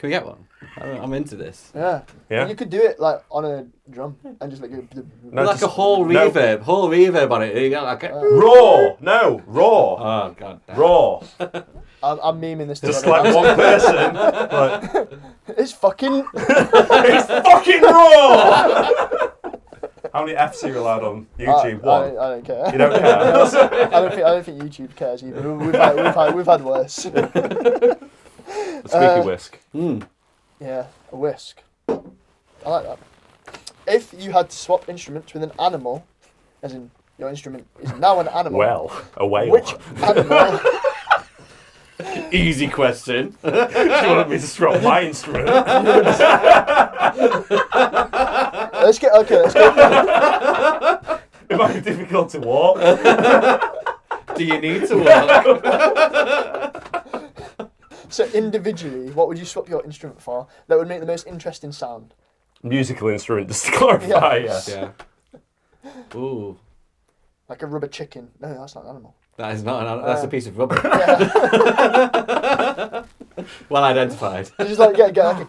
we get one? I'm into this. Yeah. Yeah. And you could do it like on a drum and just like go. No, Like just- a whole no. reverb on it. You got like a, raw. No, raw. oh god. Damn. Raw. I'm memeing this. Just together. like one person. Like, It's fucking. it's fucking raw. How many F's are you allowed on YouTube? One. I don't care. You don't care. I don't think YouTube cares either. We've had worse. A squeaky whisk. Yeah, a whisk. I like that. If you had to swap instruments with an animal, as in your instrument is now an animal. Well, a whale. Which animal? Easy question. Do you want me to swap my instrument? Let's go. It might be difficult to walk. Do you need to walk? So individually, what would you swap your instrument for that would make the most interesting sound? Musical instrument, just to clarify. Yeah. Yeah. Ooh. Like a rubber chicken. No, that's not an animal. That is not an, that's a piece of rubber. Yeah. Well identified. It's just like get like a,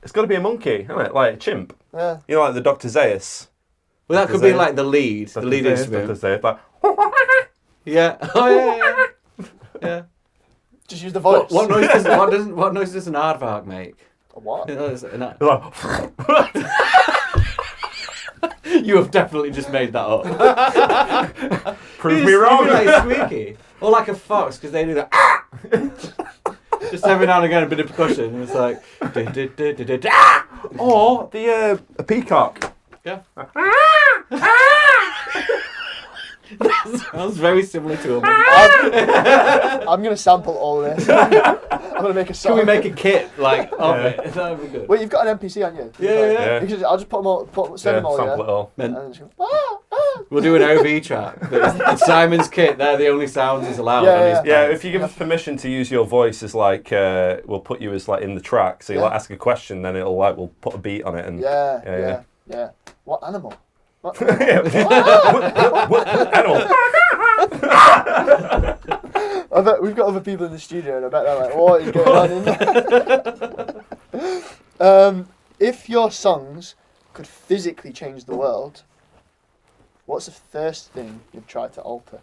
It's got to be a monkey, isn't it? Like a chimp. yeah. You know, like the Dr. Zaius. Well, that could be like the lead instrument. Dr. Zaius, like. Yeah. Oh yeah. Yeah. Just use the voice. What noise does an aardvark make? A what? You know, it's Like, you have definitely just made that up. prove me wrong. Like squeaky. Or like a fox, because they do that. Just every now and again a bit of percussion, and it's like. Or the a peacock. Yeah. That sounds very similar to a monkey. I'm going to sample all this. I'm going to make a song. Can we make a kit like of it? That would be good. Well, you've got an NPC, haven't you? Yeah. Because I'll just put them all, send them all, sample yeah? it all. And then just go, We'll do an OV track. It's Simon's kit. They're the only sounds he's allowed. Yeah, on his Yeah, band. if you give us permission to use your voice as like, we'll put you as like in the track. So you like ask a question, then it'll like we'll put a beat on it and. Yeah. What animal? What? What animal? I bet we've got other people in the studio, and I bet they're like, "What is going on in there?" If your songs could physically change the world, what's the first thing you'd try to alter?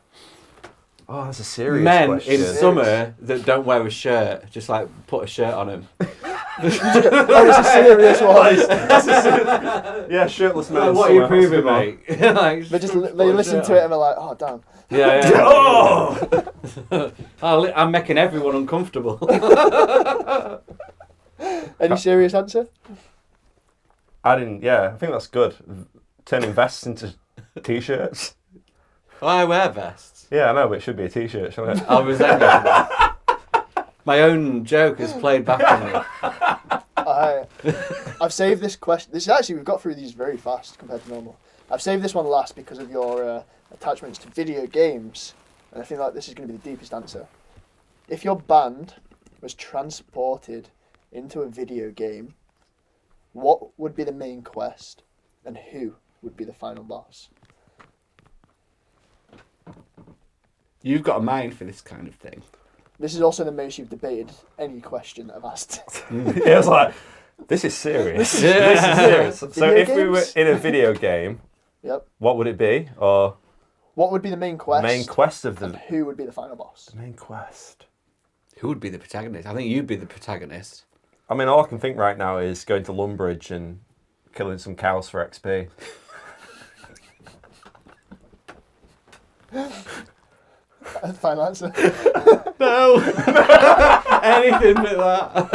Oh, that's a serious Men question. in summer that don't wear a shirt, just like put a shirt on them. Oh, it's a serious one. Yeah, shirtless men. in What are you summer, that's a proving, good one. mate? Like, They put a listen shirt to on. it and they're like, "Oh, damn." Yeah. Oh! I'm making everyone uncomfortable. Any serious answer? I think that's good. Turning vests into t-shirts. I wear vests. Yeah, I know, but it should be a t-shirt, shouldn't it? I'll resent you. My own joke has played back on me. I've saved this question. This is actually, we've got through these very fast compared to normal. I've saved this one last because of your attachments to video games, and I feel like this is going to be the deepest answer. If your band was transported into a video game, what would be the main quest, and who would be the final boss? You've got a mind for this kind of thing. This is also the most you've debated any question that I've asked. Yeah, I was like, this is serious. Yeah. This is serious. So Video if we were games? in a video game, Yep. what would it be? Or What would be the main quest? main quest of And the who would be the final boss? main quest? Who would be the protagonist? I think you'd be the protagonist. I mean, all I can think right now is going to Lumbridge and killing some cows for XP. Final answer. No! Anything but that.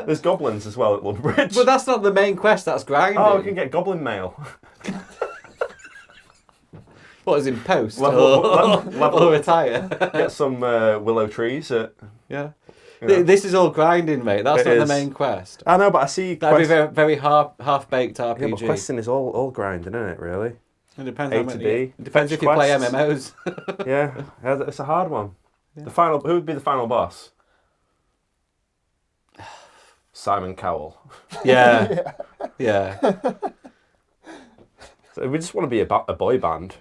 There's goblins as well at Lumbridge. But that's not the main quest, that's grinding. Oh, we can get goblin mail. What, is in post? Level- or retire? Get some willow trees. Yeah. You know. This is all grinding, mate. That's It not is. the main quest. I know, but I see. That'd be very, very half-baked RPG. Yeah, but questing is all grinding, isn't it? Really? It depends A how to many. B. It depends if you play Quests. MMOs. Yeah, it's a hard one. Yeah. Who would be the final boss? Simon Cowell. Yeah. Yeah. So we just want to be a boy band.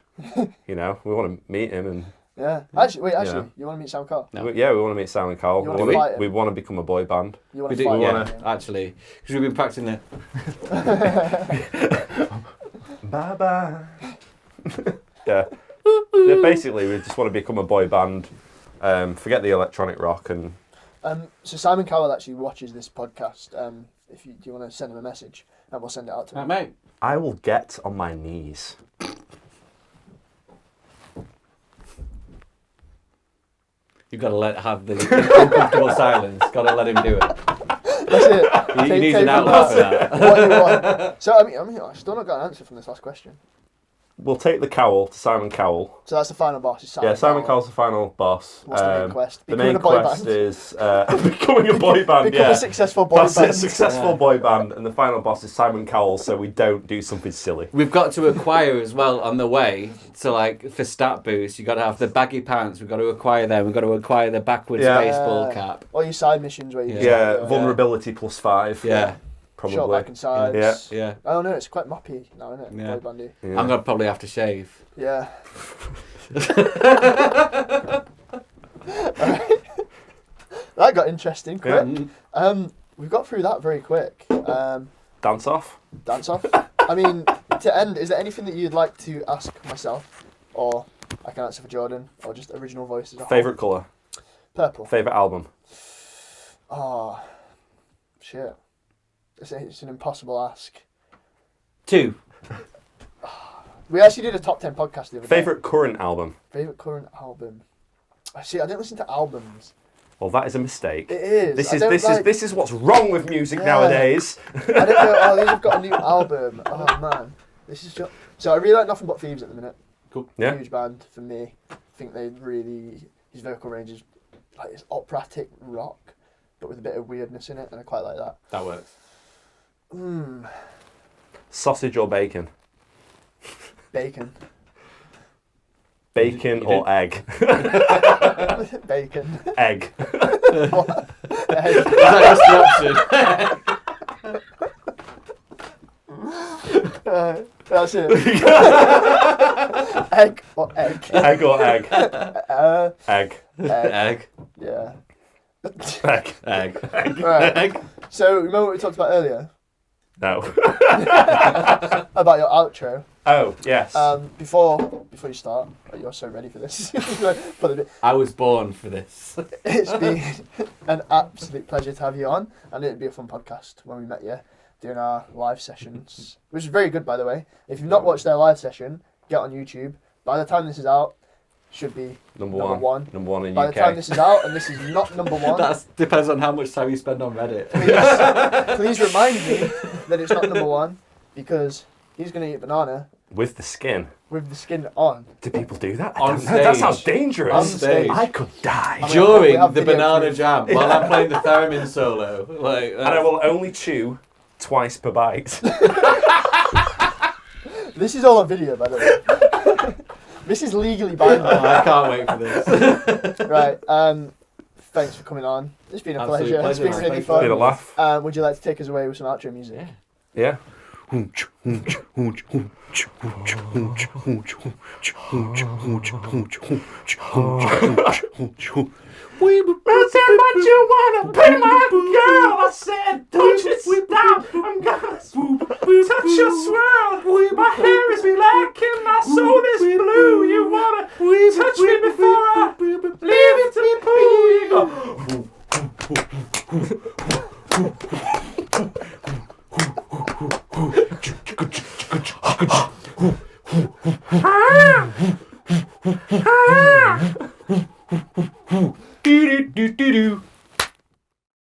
You know, we want to meet him and Yeah. Actually, Yeah. you want to meet Sam Carr? No. we want to meet Simon Cowell. You We wanna fight him? we want to become a boy band. You want We to do, fight? yeah, him? actually. Because we've been practicing it. Bye bye. Yeah. Basically, we just want to become a boy band. Forget the electronic rock and. So Simon Cowell actually watches this podcast. Do you want to send him a message, and we'll send it out to him. Right, mate. I will get on my knees. You've got to have the uncomfortable silence. Got to let him do it. That's it. He Take- needs take an from outlet for that that. what you want. So I mean, I've still not got an answer from this last question. we'll take the Cowell to Simon Cowell. So that's the final boss. Is Simon Yeah, Simon Cowell. Cowell's the final boss. What's the main quest? The Becoming main a boy quest band. is becoming a boy band. Become yeah, a successful boy that's band. it. Successful boy band, and the final boss is Simon Cowell. So we don't do something silly. We've got to acquire as well on the way. So like for stat boost, you got to have the baggy pants. We've got to acquire them. We've got to acquire the backwards Yeah. baseball cap. Or your side missions where you Yeah, vulnerability +5. Yeah. Probably. short back and sides. Yeah. Yeah. I don't know, it's quite moppy now, isn't it? Yeah. Boy bandy. Yeah. I'm gonna probably have to shave. Yeah. That got interesting quick. Yeah. We got through that very quick. Dance off. Dance off. I mean, to end, is there anything that you'd like to ask myself, or I can answer for Jordan, or just original voices? Favourite colour. Purple. Favourite album. Oh, shit. It's an impossible ask. 2. We actually did a top 10 podcast the other day. Favourite current album. Favourite current album. See, I don't listen to albums. Well, that is a mistake. It is. This is what's wrong with music nowadays. I don't know. Oh, these have got a new album. Oh man, this is just. So I really like Nothing But Thieves at the minute. Cool. Yeah. Huge band for me. I think they really his vocal range is like it's operatic rock, but with a bit of weirdness in it, and I quite like that. That works. Sausage or bacon? Bacon. Bacon You or egg? Bacon. Egg. Egg. Is that just the option? That's it. Egg or egg. Egg or egg? Egg. Egg. Yeah. Egg. Egg. Right. Egg. So remember what we talked about earlier No. about your outro. Oh, yes. Before you start, you're so ready for this. I was born for this. It's been an absolute pleasure to have you on, and it'd be a fun podcast when we met you doing our live sessions, which is very good, by the way. If you've not watched their live session, get on YouTube. By the time this is out, should be number one. Number one in By UK. the time this is out, and this is not number one, That depends on how much time you spend on Reddit. please remind me that it's not number one, because he's going to eat banana With the skin. with the skin on. Do people do that? On I don't know. That stage. sounds dangerous. On stage. I could die. I mean, During we have the video banana proof. jam, while I'm playing the theremin solo. Like, And I will only chew twice per bite. This is all a video, by the way. This is legally binding. I can't wait for this. Right. Thanks for coming on. It's been a Absolute pleasure. It's been pleasure, really man. fun. Been a laugh. Would you like to take us away with some outro music? Yeah. Yeah. We were dancing, but you wanna be my girl. I said, don't you stop. I'm gonna touch your swirl. My hair is black and my soul is blue. You wanna touch me before I leave it to be pool. You go. Do do do do do.